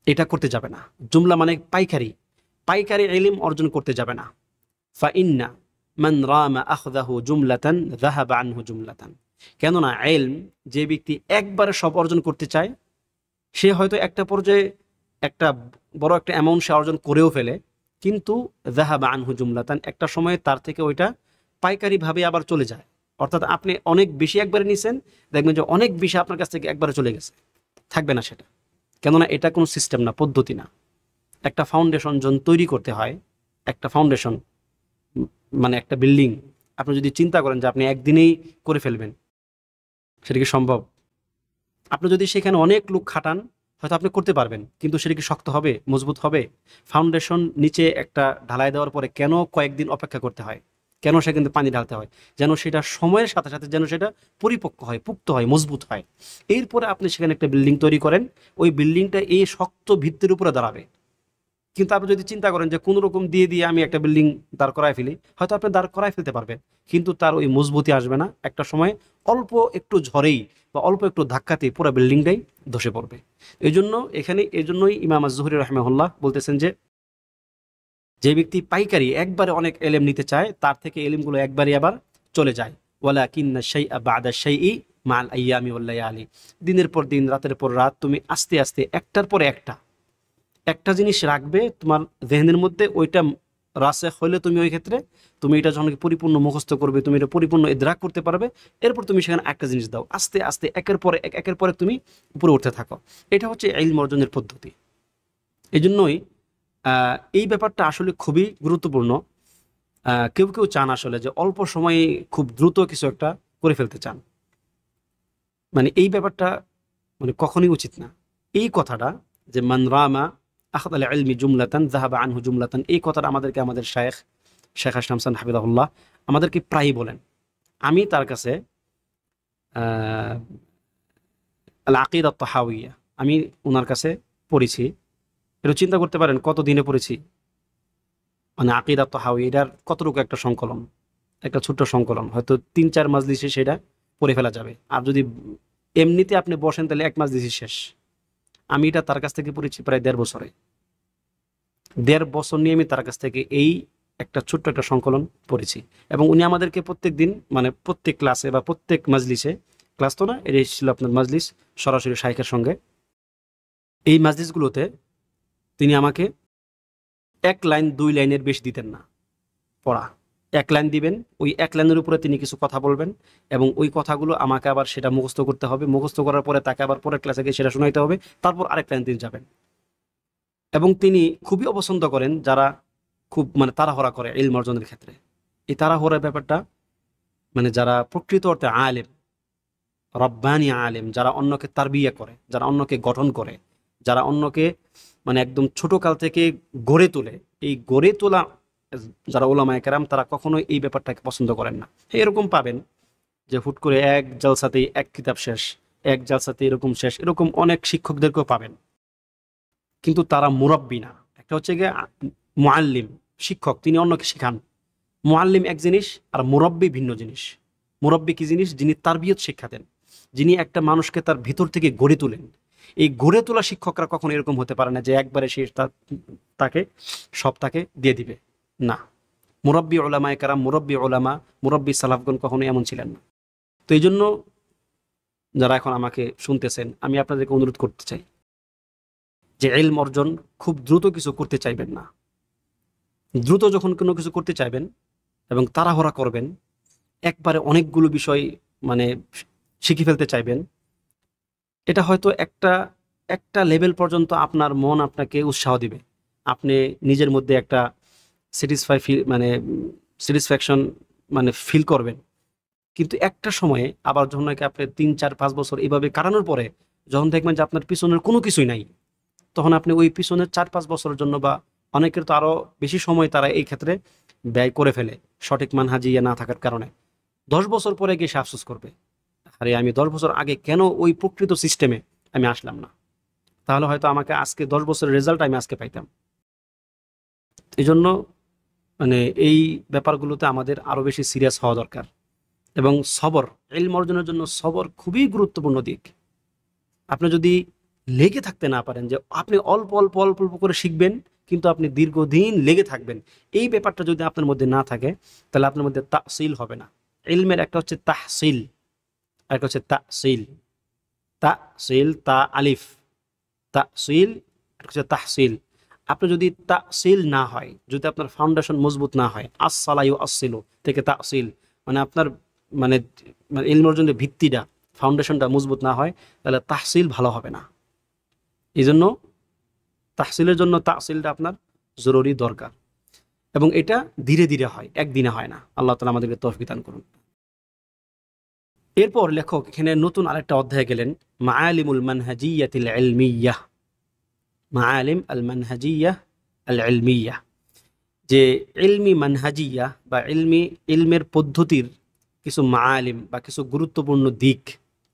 এটা করতে যাবে না। জুমলা মানে পাইকারি পাইকারি ইলম অর্জন করতে যাবে না। ফা ইন্না মান রামা আখযাহু জুমলাতান যাহাবা আনহু জুমলাতান, কেননা ইলম, যে ব্যক্তি একবারে সব অর্জন করতে চায়, সে হয়তো একটা পর্যায়ে একটা বড় একটা অ্যামাউন্ট সে অর্জন করেও ফেলে, কিন্তু যাহাবা আনহু জুমলাতান, একটা সময়ে তার থেকে ওইটা পাইকারিভাবে আবার চলে যায়। অর্থাৎ আপনি অনেক বেশি একবারে নিছেন, দেখবেন যে অনেক বেশি আপনার কাছ থেকে একবারে চলে গেছে, থাকবে না সেটা। কেননা এটা কোনো সিস্টেম না, পদ্ধতি না। একটা ফাউন্ডেশন যখন তৈরি করতে হয়, একটা ফাউন্ডেশন মানে একটা বিল্ডিং, আপনি যদি চিন্তা করেন যে আপনি একদিনেই করে ফেলবেন, সেটা কি সম্ভব? আপনি যদি সেখানে অনেক লোক খাটান, হয়তো আপনি করতে পারবেন, কিন্তু সেটা কি শক্ত হবে, মজবুত হবে? ফাউন্ডেশন নিচে একটা ঢালাই দেওয়ার পরে কেন কয়েকদিন অপেক্ষা করতে হয়, কেন সেখানে পানি ঢালতে হয়? যেন সেটা সময়ের সাথে সাথে যেন সেটা পরিপক্ক হয়, পুক্ত হয়, মজবুত হয়। এরপরে আপনি সেখানে একটা বিল্ডিং তৈরি করেন, ওই বিল্ডিংটা এই শক্ত ভিত্তির উপরে দাঁড়াবে। কিন্তু আপনি যদি চিন্তা করেন যে কোনো রকম দিয়ে দিয়ে আমি একটা বিল্ডিং দাঁড় করায় ফেলি, হয়তো আপনি দাঁড় করায় ফেলতে পারবেন, কিন্তু তার ওই মজবুতি আসবে না। একটা সময় অল্প একটু ঝড়েই বা অল্প একটু ধাক্কাতেই পুরো বিল্ডিংটাই ধসে পড়বে। এই জন্য এখানে এই জন্যই ইমাম আজ-জুহরি রাহিমাহুল্লাহ বলতেছেন যে যে ব্যক্তি পাইকারি একবারে অনেক এলেম নিতে চায়, তার থেকে এলিমগুলো একবারে আবার চলে যায়। ওয়ালাকিন্না শাইআ বা'দা শাইই মা'আল আইয়ামি ওয়াল লায়ালি, দিনের পর দিন, রাতের পর রাত তুমি আস্তে আস্তে একটার পর একটা জিনিস রাখবে তোমার জেহনের মধ্যে, ওইটা রাসে হলে তুমি ওই ক্ষেত্রে তুমি এটা যখন পরিপূর্ণ মুখস্থ করবে, তুমি এটা পরিপূর্ণ ইদরাক করতে পারবে, এরপর তুমি সেখানে একটা জিনিস দাও, আস্তে আস্তে একের পর এক তুমি উপরে উঠতে থাকো। এটা হচ্ছে ইলম অর্জনের পদ্ধতি। এই জন্যই এই ব্যাপারটা আসলে খুবই গুরুত্বপূর্ণ। কেউ কেউ চান আসলে যে অল্প সময়ে খুব দ্রুত কিছু একটা করে ফেলতে চান, মানে এই ব্যাপারটা মানে কখনোই উচিত না। এই কথাটা যে মান রামা আখাদ আল ইলমি জুমলাতান যাহাবা আনহু জুমলাতান, এই কথাটা আমাদেরকে আমাদের শেখ হাসান হাসান হাফিজাহুল্লাহ আমাদেরকে প্রায়ই বলেন। আমি তার কাছে আল আকিদা তাহাউইয়া আমি ওনার কাছে পড়েছি। একটু চিন্তা করতে পারেন কত দিনে পড়েছি, মানে আকিদা তাহাউইয়া এটার কতটুকু একটা সংকলন, একটা ছোট্ট সংকলন, হয়তো ৩-৪ মাজলিসে সেটা পড়ে ফেলা যাবে। আর যদি এমনিতে আপনি বসেন তাহলে এক মাজলিসই শেষ। আমি এটা তার কাছ থেকে পড়েছি প্রায় ১.৫ বছরে। ১.৫ বছর নিয়ে আমি তার কাছ থেকে এই একটা ছোট্ট একটা সংকলন পড়েছি। এবং উনি আমাদেরকে প্রত্যেক দিন, মানে প্রত্যেক ক্লাসে বা প্রত্যেক মাজলিসে, ক্লাস তো না, এটাই ছিল আপনার মাজলিস সরাসরি শাইখের সঙ্গে, এই মাজলিসগুলোতে তিনি আমাকে ১ লাইন ২ লাইনের বেশি দিতেন না পড়া। ১ লাইন দিবেন, ওই ১ লাইনের উপরে তিনি কিছু কথা বলবেন, এবং ওই কথাগুলো আমাকে আবার সেটা মুখস্থ করতে হবে। মুখস্থ করার পরে তাকে আবার পরের ক্লাসে গিয়ে সেটা শোনাইতে হবে, তারপর আরেক লাইন তিনি যাবেন। এবং তিনি খুবই অপছন্দ করেন যারা খুব মানে তাড়াহুড়া করে ইলম অর্জনের ক্ষেত্রে। এই তাড়াহুড়ার ব্যাপারটা মানে যারা প্রকৃত অর্থে আলেম, রব্বানি আলেম, যারা অন্যকে তারবিয়া করে, যারা অন্যকে গঠন করে, যারা অন্যকে মানে একদম ছোট কাল থেকে গড়ে তোলে, এই গড়ে তোলা যারা ওলামায়ে কেরাম, তারা কখনোই এই ব্যাপারটাকে পছন্দ করেন না। এরকম পাবেন যে হুট করে এক জালসাতেই এক কিতাব শেষ, এক জালসাতে এরকম শেষ, এরকম অনেক শিক্ষকদেরকেও পাবেন, কিন্তু তারা মুরাব্বি না। একটা হচ্ছে গিয়ে মুআল্লিম, শিক্ষক, তিনি অন্যকে শিখান। মুআল্লিম এক জিনিস, আর মুরাব্বি ভিন্ন জিনিস। মুরাব্বি কি জিনিস? যিনি তারবিয়ত শিক্ষা দেন, যিনি একটা মানুষকে তার ভিতর থেকে গড়ে তোলেন। এই গড়ে তোলা শিক্ষকরা কখনো এরকম হতে পারে না যে একবারে সে তাকে সব তাকে দিয়ে দিবে, না। মুরাব্বি ওলামায়ে কেরাম, মুরাব্বি সালাফগণ কখনো এমন ছিলেন না। তো এই জন্য যারা এখন আমাকে শুনতেছেন, আমি আপনাদেরকে অনুরোধ করতে চাই যে ইলম অর্জন খুব দ্রুত কিছু করতে চাইবেন না। দ্রুত যখন কোনো কিছু করতে চাইবেন এবং তাড়াহুড়া করবেন, একবারে অনেকগুলো বিষয় মানে শিখে ফেলতে চাইবেন, এটা হয়তো একটা একটা লেভেল পর্যন্ত আপনার মন আপনাকে উৎসাহ দিবে, আপনি নিজের মধ্যে একটা স্যাটিসফ্যাকশন মানে ফিল করবেন। কিন্তু একটা সময়ে আবার যখন নাকি আপনি ৩-৪-৫ বছর এইভাবে কাটানোর পরে যখন দেখবেন যে আপনার পিছনের কোনো কিছুই নাই, তখন আপনি ওই পিছনের ৪-৫ বছরের জন্য, বা অনেকের তো আরো বেশি সময় তারা এই ক্ষেত্রে ব্যয় করে ফেলে সঠিক মানহাজিয়া না থাকার কারণে, ১০ বছর পরে গিয়ে সে আফসোস করবে, আরে আমি ১০ বছর আগে কেন ওই প্রকৃত সিস্টেমে আমি আসলাম না, তাহলে হয়তো আমাকে আজকে ১০ বছরের রেজাল্ট আমি আজকে পাইতাম। এই জন্য মানে এই ব্যাপারগুলোতে আমাদের আরো বেশি সিরিয়াস হওয়া দরকার। এবং সবর, ইলম অর্জনের জন্য সবর খুবই গুরুত্বপূর্ণ দিক। আপনি যদি লেগে থাকতে না পারেন, যে আপনি অল্প অল্প অল্প অল্প করে শিখবেন কিন্তু আপনি দীর্ঘদিন লেগে থাকবেন, এই ব্যাপারটা যদি আপনার মধ্যে না থাকে, তাহলে আপনার মধ্যে তাহসিল হবে না। ইলমের একটা হচ্ছে তাহসিল, একটা হচ্ছে তাহসিল। তাহসিল, তা আলিফ, তাহসিল, একটা হচ্ছে তাহসিল। আপনি যদি তাসিল না হয়, যদি আপনার ফাউন্ডেশন মজবুত না হয়, আসসালায়ু আসিলু থেকে তাসিল, মানে আপনার মানে মানে ইলম অর্জনের ভিত্তিটা, ফাউন্ডেশনটা মজবুত না হয়, তাহলে তাহসিল ভালো হবে না। এই জন্য তাহসিলের জন্য তাসিলটা আপনার জরুরি দরকার, এবং এটা ধীরে ধীরে হয়, একদিনে হয় না। আল্লাহ তাআলা আমাদেরকে তৌফিক দান করুন। এরপর লেখক এখানে নতুন আরেকটা অধ্যায় গেলেন, মাআলিমুল মানহাজিয়াতিল ইলমিয়াহ, মাআলিম আল মানহাজিয়াহ আল ইলমিয়াহ, যে ইলমি মানহাজিয়া বা ইলমের পদ্ধতির কিছু মাআলিম বা কিছু গুরুত্বপূর্ণ দিক,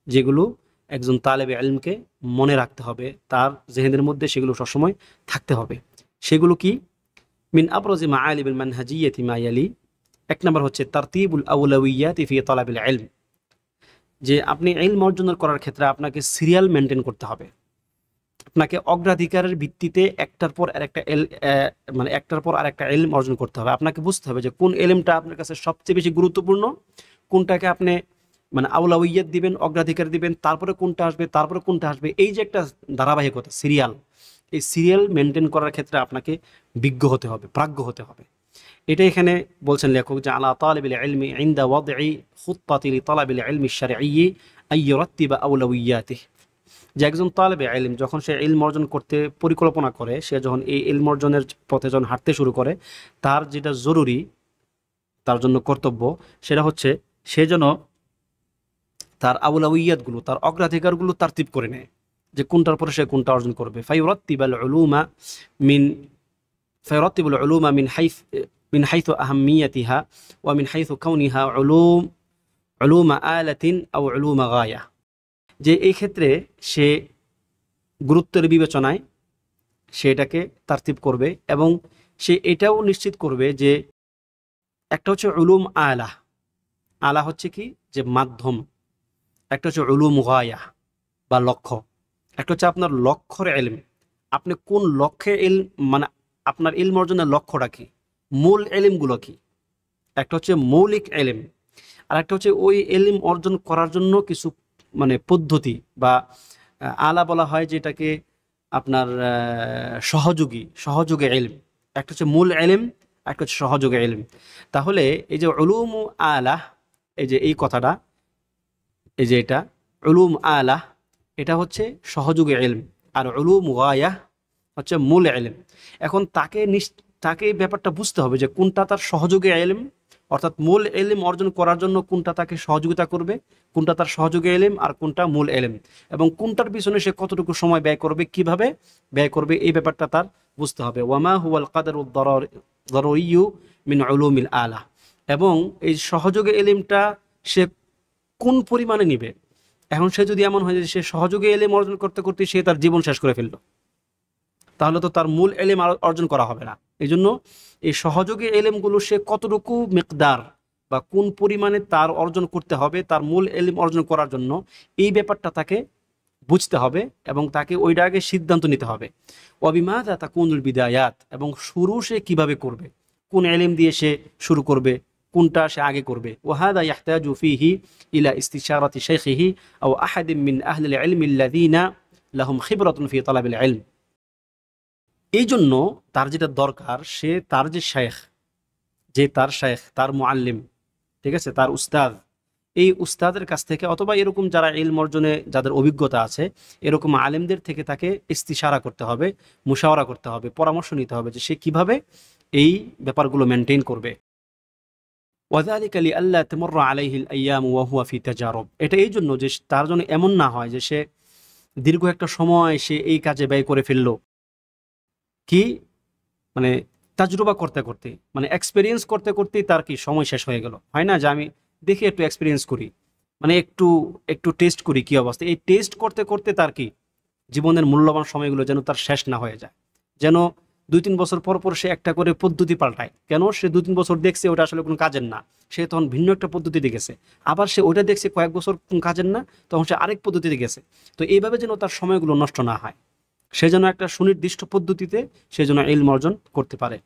যেগুলো একজন তালেবে ইলমকে মনে রাখতে হবে, তার জেহেনের মধ্যে সেগুলো সবসময় থাকতে হবে। সেগুলো কি? মিন আবরাজি মাআলিমিল মানহাজিয়াতি মা ইয়ালি, এক নম্বর হচ্ছে তারতিবুল আউলাউইয়াতি ফি তালাবিল ইলম, যে আপনি ইলম অর্জন করার ক্ষেত্রে আপনাকে সিরিয়াল মেনটেন করতে হবে। আপনাকে অগ্রাধিকারের ভিত্তিতে একটার পর আরেকটা ইলম অর্জন করতে হবে। আপনাকে বুঝতে হবে যে কোন ইলমটা আপনার কাছে সবচেয়ে বেশি গুরুত্বপূর্ণ, কোনটাকে আপনি মানে আউলাউইয়াত দিবেন, অগ্রাধিকার দিবেন, তারপরে কোনটা আসবে, তারপরে কোনটা আসবে। এই যে একটা ধারাবাহিকতা, সিরিয়াল, এই সিরিয়াল মেনটেন করার ক্ষেত্রে আপনাকে বিজ্ঞ হতে হবে, প্রাজ্ঞ হতে হবে। এটা এখানে বলছেন লেখক যে আলা তালিবিল ইলমি ইনদা ওয়াদঈ খুত্তাতি লিতালাবিল ইলমি আশ-শারঈয়্যি আন ইউরাত্তিবা আউলাউইয়াতিহি, যে একজন তালেবে ইলম যখন সে ইলম অর্জন করতে পরিকল্পনা করে, সে যখন এই ইলম অর্জনের পথে যখন হাঁটতে শুরু করে, তার যেটা জরুরি, তার জন্য কর্তব্য, সেটা হচ্ছে সে যেন তার আউলাউইয়াতগুলো, তার অগ্রাধিকারগুলো তারতিব করে নেয়, যে কোনটার পরে সে কোনটা অর্জন করবে। ফায়ুরাত্তিবাল উলুমা মিন ফায়ুরাত্তিবুল উলুমা মিন হাইথু আহাম্মিয়াতিহা ওয়া মিন হাইথু কাউনিহা উলুমা আলাতিন আও উলুমা গায়া, যে এই ক্ষেত্রে সে গুরুত্বের বিবেচনায় সে এটাকে তারতিব করবে, এবং সে এটাও নিশ্চিত করবে যে একটা হচ্ছে উলুম আলা, আলা হচ্ছে কি, যে মাধ্যম, একটা হচ্ছে উলুম গায়া বা লক্ষ্য, একটা হচ্ছে আপনার লক্ষ্যর ইলম, আপনি কোন লক্ষ্যে ইলম, মানে আপনার ইলম অর্জনের লক্ষ্যটা কি, মূল ইলমগুলো কি। একটা হচ্ছে মৌলিক ইলম, আর একটা হচ্ছে ওই ইলম অর্জন করার জন্য কিছু মানে পদ্ধতি বা আলা বলা হয় যেটাকে আপনার সহযোগী ইলম। একটা হচ্ছে মূল ইলম, একটা হচ্ছে সহযোগী ইলম। তাহলে এই যে উলুম আলা, এই যে এই কথাটা, এই যে এটা উলুম আলা, এটা হচ্ছে সহযোগী ইলম, আর উলুম গায়া হচ্ছে মূল ইলম। এখন তাকে এই ব্যাপারটা বুঝতে হবে যে কোনটা তার সহযোগী ইলম, অর্থাৎ মূল ইলম অর্জন করার জন্য কোনটা তাকে সহযোগিতা করবে, কোনটা তার সহযোগী ইলম আর কোনটা মূল ইলম, এবং কোনটার পিছনে সে কতটুকু সময় ব্যয় করবে, কিভাবে ব্যয় করবে, এই ব্যাপারটা তার বুঝতে হবে। ওয়ামা হুয়াল কাদারুদ দারুরিয়্যু মিন উলুমিল আলা, এবং এই সহযোগী ইলমটা সে কোন পরিমাণে নিবে। এখন সে যদি এমন হয় যে সে সহযোগী ইলম অর্জন করতে করতে সে তার জীবন শেষ করে ফেললো, তাহলে তো তার মূল ইলম অর্জন করা হবে না। এই জন্য এই সহযোগী ইলমগুলো সে কতটুকু মিকদার বা কোন পরিমাণে তার অর্জন করতে হবে তার মূল ইলম অর্জন করার জন্য, এই ব্যাপারটা তাকে বুঝতে হবে এবং তাকে ওইটা আগে সিদ্ধান্ত নিতে হবে। ওয়াবিমাযা তাকুনুল বিদায়াত, এবং শুরু সে কিভাবে করবে, কোন ইলম দিয়ে সে শুরু করবে, কোনটা সে আগে করবে। ওয়াহাদা ইয়াহতাজু ফীহি ইলা ইস্তিশারাতি শাইখিহি আও আহাদিন মিন আহলিল ইলমি আল্লাযীনা লাহুম খিবরাতুন ফী তালাবিল ইলম। এই জন্য তার যেটা দরকার, সে তার যে শেখ, তার মুআল্লিম, ঠিক আছে, তার উস্তাদ, এই উস্তাদের কাছ থেকে অথবা এরকম যারা ইলম অর্জনে যাদের অভিজ্ঞতা আছে, এরকম আলেমদের থেকে তাকে ইস্তিশারা করতে হবে, মুশাওয়ারা করতে হবে, পরামর্শ নিতে হবে যে সে কিভাবে এই ব্যাপারগুলো মেনটেন করবে। ওয়াযালিকা লিআল্লা তামুররা আলাইহিল আইয়াম ওয়া হুয়া ফি তাজারুব, এটা এই জন্য যে তার জন্য এমন না হয় যে সে দীর্ঘ একটা সময় সে এই কাজে ব্যয় করে ফেললো, কি মানে তাজরুবা করতে করতে, মানে এক্সপেরিয়েন্স করতে করতেই তার কি সময় শেষ হয়ে গেল। হয় না যে আমি দেখি একটু এক্সপেরিয়েন্স করি, মানে একটু একটু টেস্ট করি কি অবস্থা, এই টেস্ট করতে করতে তার কি জীবনের মূল্যবান সময়গুলো যেন তার শেষ না হয়ে যায়, যেন 2-3 বছর পর পর সে একটা করে পদ্ধতি পাল্টায়। কেন? সে 2-3 বছর দেখছে ওটা আসলে কোনো কাজের না, সে তখন ভিন্ন একটা পদ্ধতি দেখেছে, আবার সে ওটা দেখছে কয়েক বছর কাজের না, তখন সে আরেক পদ্ধতিতে গেছে। তো এইভাবে যেন তার সময়গুলো নষ্ট না হয়, সে যেন একটা সুনির্দিষ্ট পদ্ধতিতে সে যেন ইলম অর্জন করতে পারে।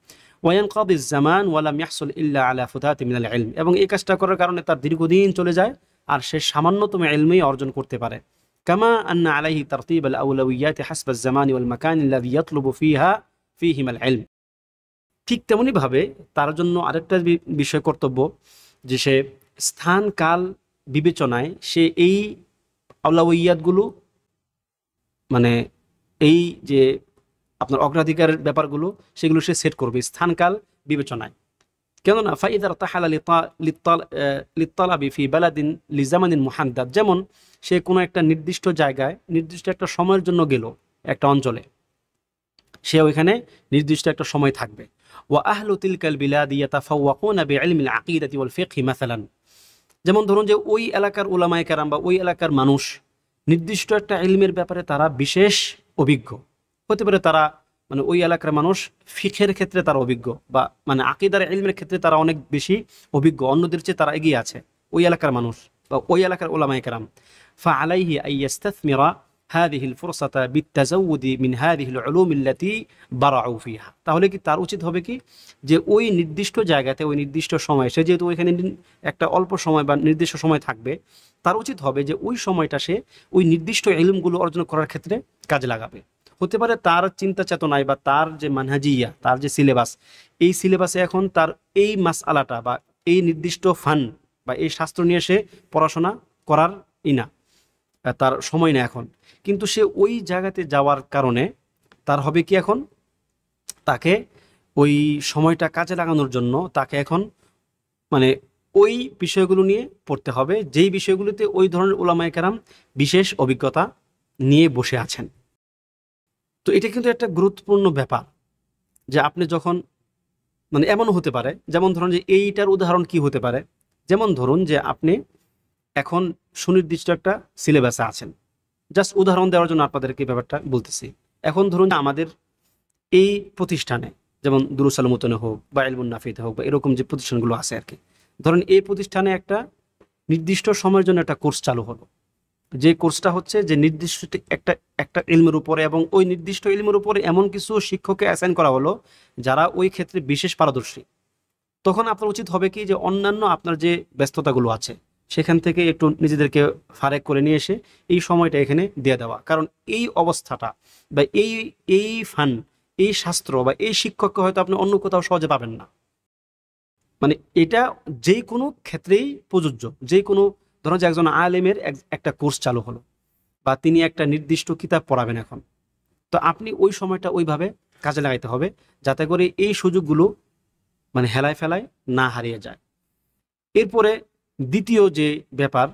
ওয়ায়ানকাদিজ জামান ওয়ালাম ইয়াহসুল ইল্লা আলা ফুতাতি মিনাল ইলম, এবং এই কাজটা করার কারণে তার দীর্ঘদিন চলে যায় আর সে সামান্যতম ইলমই অর্জন করতে পারে। কামা আন্না আলাইহি তারতিব আল আউলাউইয়াত হাসব আজ জামান ওয়াল মাকান আল্লাযী ইয়াতলুবু ফিহা ফীহিমাল ইলম। ঠিক তেমনিভাবে তার জন্য আরেকটা বিষয় কর্তব্য যে সে স্থান কাল বিবেচনায় সে এই আওলাউইয়াতগুলো মানে এই যে আপনার অগ্রাধিকারের ব্যাপারগুলো সেগুলো সে সেট করবে স্থানকাল বিবেচনায়। কেননা ফাইদার তাহালা লিত্তালাবি ফি বালাদিন লিজামানিন মুহাদ্দাদ, যেমন সে কোনো একটা নির্দিষ্ট জায়গায় নির্দিষ্ট একটা সময়ের জন্য গেল একটা অঞ্চলে, সে ওইখানে নির্দিষ্ট একটা সময় থাকবে। ওয়া আহলু তিলকাল বিলাদি ইয়াতাফাওয়াকুনা বিইলমিল আকীদাতি ওয়াল ফিকহি মাসালান, যেমন ধরুন যে ওই এলাকার উলামায়ে কেরাম বা ওই এলাকার মানুষ নির্দিষ্ট একটা ইলমের ব্যাপারে তারা বিশেষ অভিজ্ঞ হতে পারে। তারা মানে ওই এলাকার মানুষ ফিকহের ক্ষেত্রে তারা অভিজ্ঞ, বা মানে আকীদার ইলমের ক্ষেত্রে তারা অনেক বেশি অভিজ্ঞ, অন্যদের চেয়ে তারা এগিয়ে আছে ওই এলাকার মানুষ বা ওই এলাকার উলামায়ে কেরাম। ফাআলাইহি আন ইস্তাথমিরা হাযিহিল ফুরসাতা বিত্তাজাউদি মিন হাযিহিল উলুম আল্লাতী বারাউ ফিহা, তাহলে কি তার উচিত হবে কি যে ওই নির্দিষ্ট জায়গাতে ওই নির্দিষ্ট সময় সে যেহেতু ওইখানে একটা অল্প সময় বা নির্দিষ্ট সময় থাকবে, তার উচিত হবে যে ওই সময়টা সে ওই নির্দিষ্ট ইলমগুলো অর্জন করার ক্ষেত্রে কাজে লাগাবে। হতে পারে তার চিন্তা চেতনায় বা তার যে মানহাজিয়া, তার যে সিলেবাস, এই সিলেবাসে এখন তার এই মাসআলাটা বা এই নির্দিষ্ট ফান বা এই শাস্ত্র নিয়ে সে পড়াশোনা করার না, তার সময় না এখন। কিন্তু সে ওই জায়গাতে যাওয়ার কারণে তার হবে কি এখন তাকে ওই সময়টা কাজে লাগানোর জন্য তাকে এখন মানে ওই বিষয়গুলো নিয়ে পড়তে হবে, যেই বিষয়গুলোতে ওই ধরনের উলামায়ে কেরাম বিশেষ অভিজ্ঞতা নিয়ে বসে আছেন। তো এটা কিন্তু একটা গুরুত্বপূর্ণ ব্যাপার যে আপনি যখন মানে এমনও হতে পারে, যেমন ধরুন যে এইটার উদাহরণ কি হতে পারে, যেমন ধরুন যে আপনি এখন সুনির্দিষ্ট একটা সিলেবাসে আছেন। জাস্ট উদাহরণ দেওয়ার জন্য আপনাদেরকে ব্যাপারটা বলতেছি। এখন ধরুন আমাদের এই প্রতিষ্ঠানে যেমন দুরুস আল মুতনে হোক বা ইলমুন নাফিতে হোক বা এরকম যে প্রতিষ্ঠানগুলো আছে আর কি, ধরেন এই প্রতিষ্ঠানে একটা নির্দিষ্ট সময়ের জন্য একটা কোর্স চালু হলো, যে কোর্সটা হচ্ছে যে নির্দিষ্ট একটা একটা ইলমের উপরে এবং ওই নির্দিষ্ট ইলমের উপরে এমন কিছু শিক্ষককে অ্যাসাইন করা হলো যারা ওই ক্ষেত্রে বিশেষ পারদর্শী। তখন আপনার উচিত হবে কি যে অন্যান্য আপনার যে ব্যস্ততাগুলো আছে সেখান থেকে একটু নিজেদেরকে ফারেক করে নিয়ে এসে এই সময়টা এখানে দিয়ে দেওয়া, কারণ এই অবস্থাটা বা এই ফান, এই শাস্ত্র বা এই শিক্ষককে হয়তো আপনি অন্য কোথাও সহজে পাবেন না। মানে এটা যে কোনো ক্ষেত্রেই প্রযোজ্য। যে কোনো ধরুন যে একজন আলেমের একটা কোর্স চালু হলো বা তিনি একটা নির্দিষ্ট কিতাব পড়াবেন এখন, তো আপনি ওই সময়টা ওইভাবে কাজে লাগাইতে হবে যাতে করে এই সুযোগগুলো মানে হেলায় ফেলায় না হারিয়ে যায়। এরপরে দ্বিতীয় যে ব্যাপার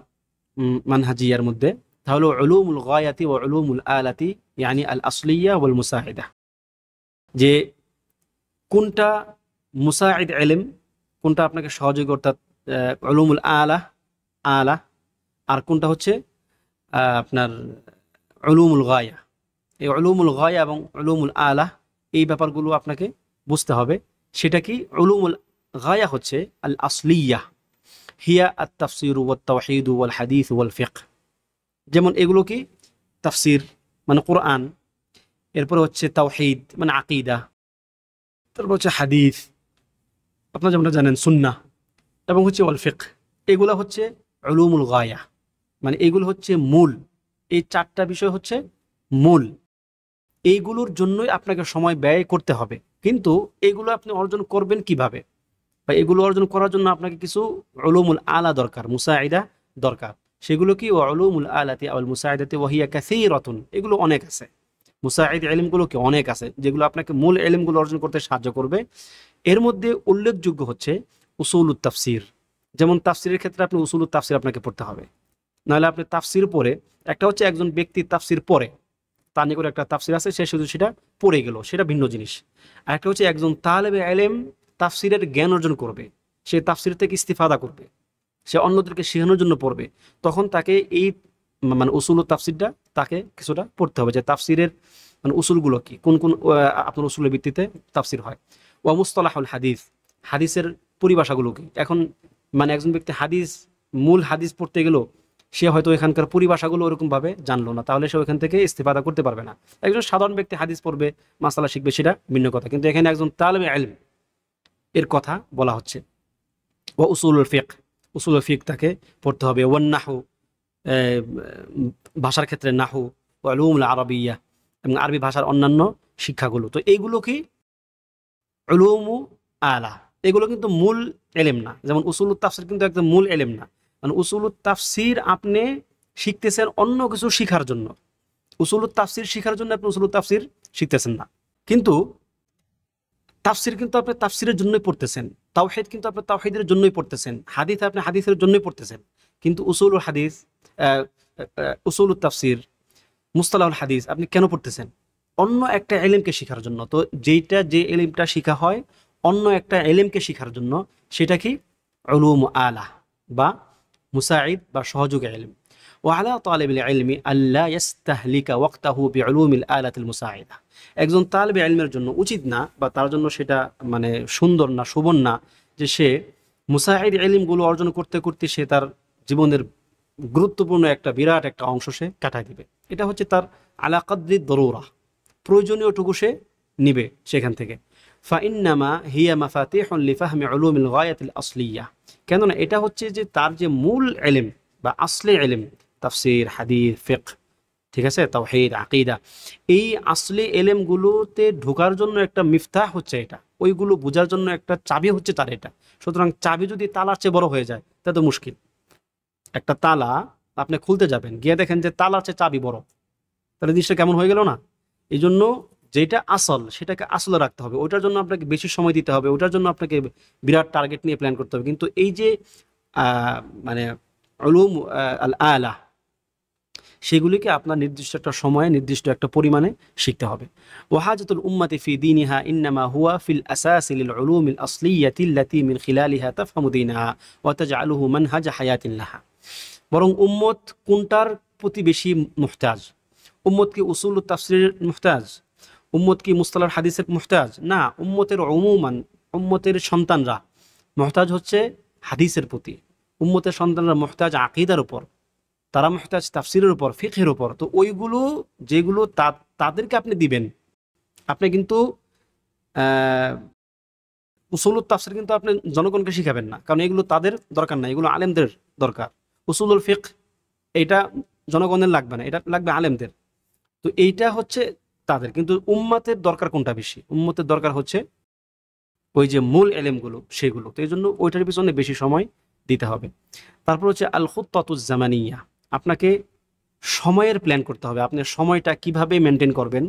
মানহাজিয়ার মধ্যে তা হলো উলুমুল গায়াতি ওয়া উলুমুল আলাতি, ইয়ানি আল আসলিয়া ওয়াল মুসাহিদা, যে কোনটা মুসাইদ ইলম, কোনটা আপনাকে সহযোগী অর্থাৎ উলুমুল আলা, আর কোনটা হচ্ছে আপনার উলুমুল গায়া। এই উলুমুল গায়া এবং উলুমুল আলা এই ব্যাপারগুলো আপনাকে বুঝতে হবে। সেটা কি? উলুমুল গায়া হচ্ছে আল আসলিয়া, হিয়া আত তাফসির ওয়াত তাওহীদ ওয়াল হাদিস ওয়াল ফিকহ। যেমন এগুলো কি? তাফসির মানে কোরআন, এরপরে হচ্ছে তাওহীদ মানে আকীদা, তারপর হচ্ছে হাদিস আপনারা যেমনটা জানেন সুন্নাহ, এবং হচ্ছে ওয়াল ফিকহ। এগুলো হচ্ছে উলুমুল গায়া, মানে এগুলো হচ্ছে মূল। এই চারটা বিষয় হচ্ছে মূল, এইগুলোর জন্যই আপনাকে সময় ব্যয় করতে হবে। কিন্তু এগুলো আপনি অর্জন করবেন কিভাবে, বা এগুলো অর্জন করার জন্য আপনাকে কিছু উলুমুল আলা দরকার, মুসাইদা দরকার। সেগুলো কি? উলুমুল আলাতি আল মুসাইদাতি ওয়া হিয়া কাসীরাতুন, এগুলো অনেক আছে। মুসাইদ ইলমগুলো কি অনেক আছে যেগুলো আপনাকে মূল ইলমগুলো অর্জন করতে সাহায্য করবে। এর মধ্যে উল্লেখযোগ্য হচ্ছে উসুলুত তাফসির। যেমন তাফসিরের ক্ষেত্রে আপনি উসুলুত তাফসির আপনাকে পড়তে হবে, নাহলে আপনি তাফসির পড়ে, একটা হচ্ছে একজন ব্যক্তি তাফসির পড়ে, তার নিকট একটা তাফসির আছে, সে শুধু সেটা পড়ে গেল, সেটা ভিন্ন জিনিস। আর একটা হচ্ছে একজন তালেবে ইলম তাফসিরের জ্ঞান অর্জন করবে, সে তাফসির থেকে ইস্তিফাদা করবে, সে অন্যদেরকে শেখানোর জন্য পড়বে। তখন তাকে এই মানে উসুলুত তাফসিরটা তাকে কিছুটা পড়তে হবে, যে তাফসিরের মানে উসুলগুলো কি, কোন কোন আপনার উসুলের ভিত্তিতে তাফসির হয়। ওয়া মুসতালাহুল হাদিস, হাদিসের পরিভাষাগুলো কি। এখন মানে একজন ব্যক্তি মূল হাদিস পড়তে গেল, সে হয়তো এখানকার পরিভাষাগুলো ওরকমভাবে জানলো না, তাহলে সে ওখান থেকে ইস্তিফাদা করতে পারবে না। একজন সাধারণ ব্যক্তি হাদিস পড়বে, মাসালা শিখবে, সেটা ভিন্ন কথা। কিন্তু এখানে একজন তালেবে ইলম এর কথা বলা হচ্ছে। ও উসুলুল ফিকহ, উসুলুল ফিকহ তাকে পড়তে হবে। ওয়ান নাহু, ভাষার ক্ষেত্রে নাহু, ওয়া উলুমুল আরবিয়া এবং আরবি ভাষার অন্যান্য শিক্ষাগুলো। তো এইগুলো কি উলুমু আলা, এগুলো কিন্তু মূল এলেম না। যেমন উসুলুত তাফসির কিন্তু একদম মূল এলেম না, মানে উসুলুত তাফসির আপনি শিখতেছেন অন্য কিছু শিখার জন্য। উসুলুত তাফসির শিখার জন্য আপনি উসুলুত তাফসির শিখতেছেন না। কিন্তু তাফসির কিন্তু আপনি তাফসিরের জন্যই পড়তেছেন, তাওহীদ কিন্তু আপনি তাওহীদের জন্যই পড়তেছেন, হাদিস আপনি হাদিসের জন্যই পড়তেছেন। কিন্তু উসুলুল হাদিস, উসুলুত তাফসির, মুস্তালাহুল হাদিস আপনি কেন পড়তেছেন? অন্য একটা এলেমকে শেখার জন্য। তো যে এলেমটা শেখা হয় অন্য একটা এলেমকে শেখার জন্য, সেটা কি উলুম আলা বা মুসাইদ বা সহযোগী এলেম। ওয়ালা তালিবিল ইলমি আল্লা ইয়াস্তাহলিকা ওয়াক্তাহু বিউলুমিল আলাতিল মুসাইদা। একজন তালিবে ইলমের জন্য উচিত না, বা তার জন্য সেটা মানে সুন্দর না, শোভন না, যে সে মুসাইদ ইলমগুলো অর্জন করতে করতে সে তার জীবনের গুরুত্বপূর্ণ একটা বিরাট একটা অংশ সে কাটায় দিবে। এটা হচ্ছে তার আলা কদ্রি দরুরা, প্রয়োজনীয়টুকু সে নিবে সেখান থেকে। ফাইন্নামা হিয়া মাফাতিহুন লিফাহমি উলুমিল গায়াতিল আসলিয়া। কেননা এটা হচ্ছে যে তার যে মূল ইলম বা আসলে ইলম, তাফসির, হাদিস, ফিকহ, ঠিক আছে, তাওহীদ, আকীদা, এই আসলে ইলমগুলোতে ঢোকার জন্য একটা মিফতাহ হচ্ছে এটা, ওইগুলো বোঝার জন্য একটা চাবি হচ্ছে তার এটা। সুতরাং চাবি যদি তালার চেয়ে বড় হয়ে যায় তা তো মুশকিল। একটা তালা আপনি খুলতে যাবেন, গিয়ে দেখেন যে তালার চেয়ে চাবি বড়, তাহলে জিনিসটা কেমন হয়ে গেল না? এই জন্য যেটা আসল সেটাকে আসলে রাখতে হবে, ওটার জন্য আপনাকে বেশি সময় দিতে হবে, ওটার জন্য আপনাকে বিরাট টার্গেট নিয়ে প্ল্যান করতে হবে। কিন্তু এই যে মানে উলুম আল আলা, সেগুলিকে আপনার নির্দিষ্ট একটা সময়ে নির্দিষ্ট একটা পরিমাণে শিখতে হবে। ওয়াহাজাতুল উম্মাতি ফি দীনিহা ইন্নামা হুয়া ফিল আসাসি লিল উলুমিল আসলিয়াতি আল্লাতী মিন খিলালিহা তাফহামু দীনাহা ওয়া তাজআলুহু মানহাজ হায়াতিন লাহা। বরং উম্মত কোনটার প্রতি বেশি মুহতাজ? উম্মত কি উসুলুত তাফসিরের মুহতাজ? উম্মত কি মুস্তালাহর হাদিসের মুহতাজ? না, উম্মতের উমুমান, উম্মতের সন্তানরা মুহতাজ হচ্ছে হাদিসের প্রতি। উম্মতের সন্তানরা মুহতাজ আকীদার উপর, তারা মুহতাজ তাফসিরের উপর, ফিকহের উপর। তো ওইগুলো যেগুলো তাদেরকে আপনি দিবেন, আপনি কিন্তু উসুলুত তাফসির কিন্তু আপনি জনগণকে শিখাবেন না, কারণ এগুলো তাদের দরকার না, এগুলো আলেমদের দরকার। উসুলুল ফিকহ এটা জনগণের লাগবে না, এটা লাগবে আলেমদের। তো এইটা হচ্ছে তাদের। কিন্তু উম্মতের দরকার কোনটা বেশি? উম্মতের দরকার হচ্ছে ওই যে মূল এলেমগুলো, সেগুলো। তো এই জন্য ওইটার পিছনে বেশি সময় দিতে হবে। তারপর হচ্ছে আল খুত্তাতুজ জামানিয়া, আপনাকে সময়ের প্ল্যান করতে হবে। আপনি সময়টা কিভাবে মেনটেন করবেন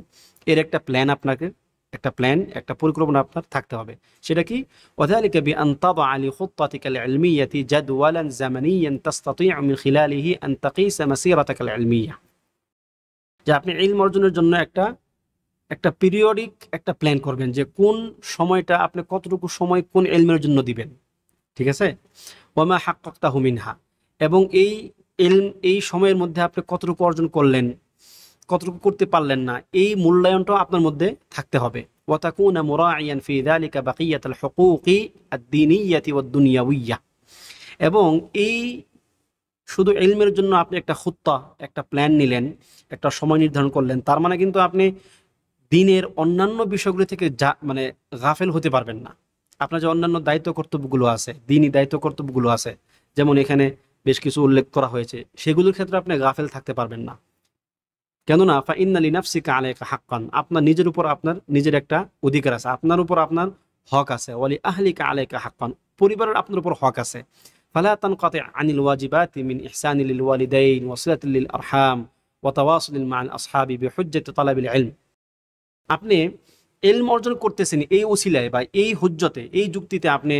এর একটা প্ল্যান, আপনাকে একটা পরিকল্পনা আপনার থাকতে হবে। সেটা কি? ওয়াযালিকা বিআন তাদআ লিখুত্তাতিকাল ইলমিয়াতি জাদওয়ালান জামানিয়ান তাসতাতিউ মিন খিলালিহি আন তাকিসা মাসিরাতাকাল ইলমিয়া। যে আপনি ইলম অর্জনের জন্য একটা পিরিয়ডিক একটা প্ল্যান করবেন, যে কোন সময়টা আপনি কতটুকু সময় কোন ইলমের জন্য দিবেন, ঠিক আছে? ওয়ামা হাক্কাকতাহু মিনহা, এবং এই সময়ের মধ্যে আপনি কতটুকু অর্জন করলেন, কতটুকু করতে পারলেন না, এই মূল্যায়নটাও আপনার মধ্যে থাকতে হবে। ওয়া তাকুনা মুরাইয়ান ফি যালিকা বাকিয়াতুল হুকুকি আদ-দীনিয়াতি ওয়াদ-দুনিয়াউইয়া। এবং এই শুধু ইলমের জন্য আপনি একটা খুত্তা, একটা প্ল্যান নিলেন, একটা সময় নির্ধারণ করলেন, তার মানে কিন্তু আপনি দিনের অন্যান্য বিষয়গুলো থেকে মানে গাফেল হতে পারবেন না। আপনার যে অন্যান্য দায়িত্ব কর্তব্যগুলো আছে, দ্বীনি দায়িত্ব কর্তব্যগুলো আছে, যেমন এখানে বেশ কিছু উল্লেখ করা হয়েছে, সেগুলোর ক্ষেত্রে আপনি গাফেল থাকতে পারবেন না। কেননা ফা ইন্না লিনাফসিকা আলাইকা হাক্কান, আপনার নিজের উপর আপনার নিজের একটা অধিকার আছে, আপনার উপর আপনার হক আছে। ওয়ালি আহলিকা আলাইকা হাক্কান, পরিবারের আপনার উপর হক আছে। ফালা তানকাতি আনিল ওয়াজিবাতি মিন ইহসানি লিল ওয়ালিদাইন ওয়া সিলাতি লিল আরহাম ওয়া তাওয়াসুল মা'আল আসহাবি বিহুজ্জতি তালাবিল ইলম। আপনি ইলম অর্জন করতেছেন এই ওসিলায় বা এই হুজ্জতে, এই যুক্তিতে আপনি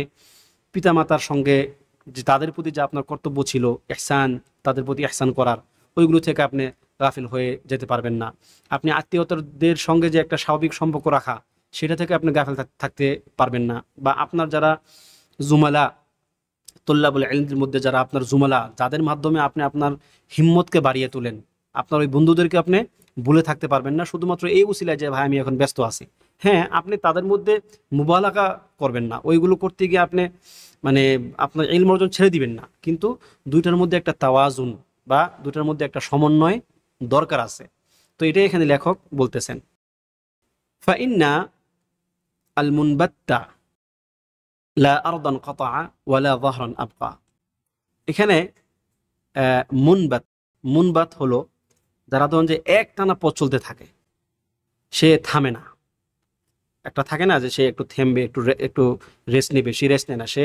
পিতামাতার সঙ্গে যে তাদের প্রতি যে আপনার কর্তব্য ছিল ইহসান, তাদের প্রতি ইহসান করার, ওইগুলো থেকে আপনি গাফিল হয়ে যেতে পারবেন না। আপনি আত্মীয়তাদের সঙ্গে যে একটা স্বাভাবিক সম্পর্ক রাখা, সেটা থেকে আপনি গাফিল থাকতে পারবেন না। বা আপনার যারা জুমালা, তুল্লাবুল ইলমের মধ্যে যারা আপনার জুমালা, যাদের মাধ্যমে আপনি আপনার হিম্মতকে বাড়িয়ে তোলেন, আপনার ওই বন্ধুদেরকে আপনি ভুলে থাকতে পারবেন না শুধুমাত্র এই উসিলায় যে ভাই আমি এখন ব্যস্ত আছি। হ্যাঁ, আপনি তাদের মধ্যে মুবালাগা করবেন না, ওইগুলো করতে গিয়ে আপনি মানে আপনার ইলম অর্জন ছেড়ে দিবেন না। কিন্তু দুইটার মধ্যে একটা তাওয়াজুন বা দুইটার মধ্যে একটা সমন্বয় দরকার আছে। তো এটাই এখানে লেখক বলতেছেন। ফাইন্না আল মুনবাত্তা লা আরদান কাতা ওয়ালা যাহরান আবকা। এখানে মুনবাত হলো যারা ধরুন যে এক টানা পথ চলতে থাকে, সে থামে না, একটা থাকে না যে সে একটু থেমবে, একটু রেস্ট নেবে, সে রেস্ট নেয় না, সে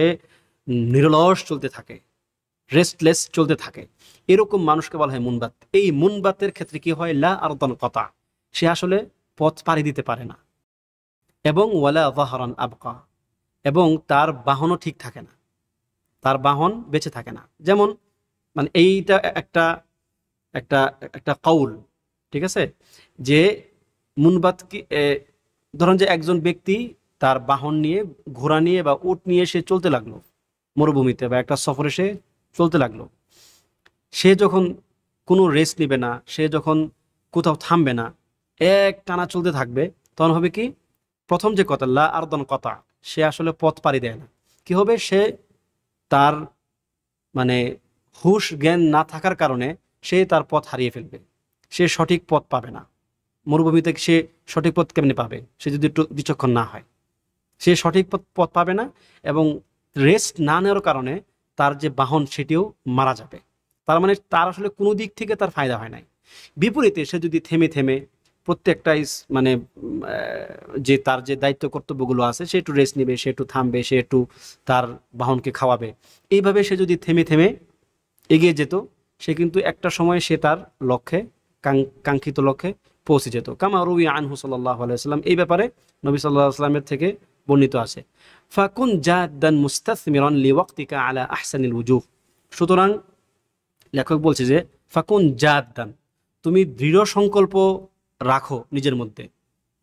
নিরলস চলতে থাকে, রেস্টলেস চলতে থাকে, এরকম মানুষকে বলা হয় মুনবাত। এই মুনবাতের ক্ষেত্রে কি হয়, লা আরদান কতা, সে আসলে পথ পাড়ি দিতে পারে না, এবং ওয়ালা যাহরান আবকা, এবং তার বাহনও ঠিক থাকে না, তার বাহন বেঁচে থাকে না। যেমন মানে এইটা একটা একটা একটা কৌল, ঠিক আছে, যে মুনবাত কি, ধরুন যে একজন ব্যক্তি তার বাহন নিয়ে, ঘোড়া নিয়ে বা উট নিয়ে সে চলতে লাগলো মরুভূমিতে, বা একটা সফরে সে চলতে লাগলো। সে যখন কোনো রেস্ট নেবে না, সে যখন কোথাও থামবে না, এক টানা চলতে থাকবে, তখন হবে কি, প্রথম যে কথা লা আরদান কতা, সে আসলে পথ পাড়ি দেয় না। কি হবে, সে তার মানে হুশ জ্ঞান না থাকার কারণে সে তার পথ হারিয়ে ফেলবে, সে সঠিক পথ পাবে না। মরুভূমিতে সে সঠিক পথ কেমনে পাবে, সে যদি একটু বিচক্ষণ না হয়, সে সঠিক পথ পাবে না, এবং রেস্ট না নেওয়ার কারণে তার যে বাহন সেটিও মারা যাবে। তার মানে তার আসলে কোনো দিক থেকে তার ফায়দা হয় নাই। বিপরীতে সে যদি থেমে থেমে প্রত্যেকটা মানে যে তার যে দায়িত্ব কর্তব্যগুলো আছে, সে একটু রেস্ট নেবে, সে একটু থামবে, সে একটু তার বাহনকে খাওয়াবে, এইভাবে সে যদি থেমে থেমে এগিয়ে যেত, সে কিন্তু একটা সময় সে তার লক্ষ্যে, কাঙ্ক্ষিত লক্ষ্যে পৌঁছে যেত। কামা রুই আনহু সাল্লাল্লাহু আলাইহি ওয়াসাল্লাম, এই ব্যাপারে নবী সাল্লাল্লাহু আলাইহি ওয়াসাল্লামের থেকে বর্ণিত আছে। ফাকুন জাদ্দান মুস্তাসমিরান লিওয়াক্তিকা আলা আহসানিল উজুহ। সুতরাং লেখক বলছে যে ফাকুন জাদ্দান, তুমি দৃঢ় সংকল্প রাখো নিজের মধ্যে,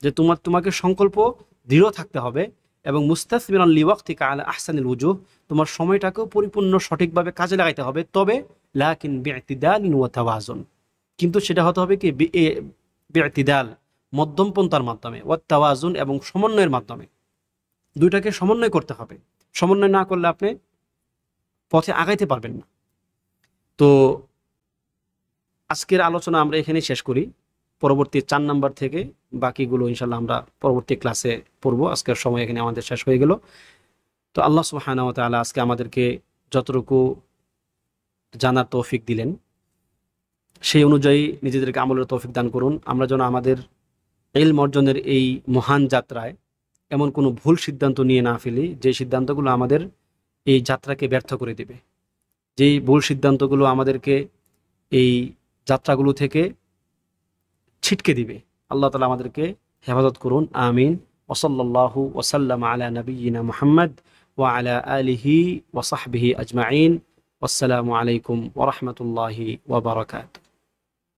যে তোমাকে সংকল্প দৃঢ় থাকতে হবে, এবং মুস্তাসমিরান লিওয়াক্তিকা আলা আহসানিল উজুহ, তোমার সময়টাকেও পরিপূর্ণ সঠিকভাবে কাজে লাগাইতে হবে, তবে লাকিন বিইতিদালিন ওয়া তাওয়াজুন, কিন্তু সেটা হতে হবে কি, বিইতিদাল, মধ্যমপন্থার মাধ্যমে, ওয়া তাওয়াজুন, এবং সমন্বয়ের মাধ্যমে। দুইটাকে সমন্বয় করতে হবে, সমন্বয় না করলে আপনি পথে আগাইতে পারবেন না। তো আজকের আলোচনা আমরা এখানে শেষ করি। পরবর্তী 4 নাম্বার থেকে বাকিগুলো ইনশাল্লাহ আমরা পরবর্তী ক্লাসে পড়বো। আজকের সময় এখানে আমাদের শেষ হয়ে গেল। তো আল্লাহ সুবহানাহু ওয়া তাআলা আজকে আমাদেরকে যতটুকু জানার তৌফিক দিলেন, সেই অনুযায়ী নিজেদেরকে আমলের তৌফিক দান করুন। আমরা যেন আমাদের ইলম অর্জনের এই মহান যাত্রায় এমন কোনো ভুল সিদ্ধান্ত নিয়ে না ফেলি, যে সিদ্ধান্তগুলো আমাদের এই যাত্রাকে ব্যর্থ করে দেবে, যেই ভুল সিদ্ধান্তগুলো আমাদেরকে এই যাত্রাগুলো থেকে ছিটকে দিবে। আল্লাহ তাআলা আমাদেরকে হেফাজত করুন, আমিন। ওয়াসাল্লাল্লাহু ওয়াসাল্লাম আলা নবিয়িনা মুহাম্মদ ওয়া আলা আলিহি ওয়া সাহবিহি আজমাইন। ওয়াসসালামু আলাইকুম ওয়া রাহমাতুল্লাহি ওয়া বারাকাতুহু।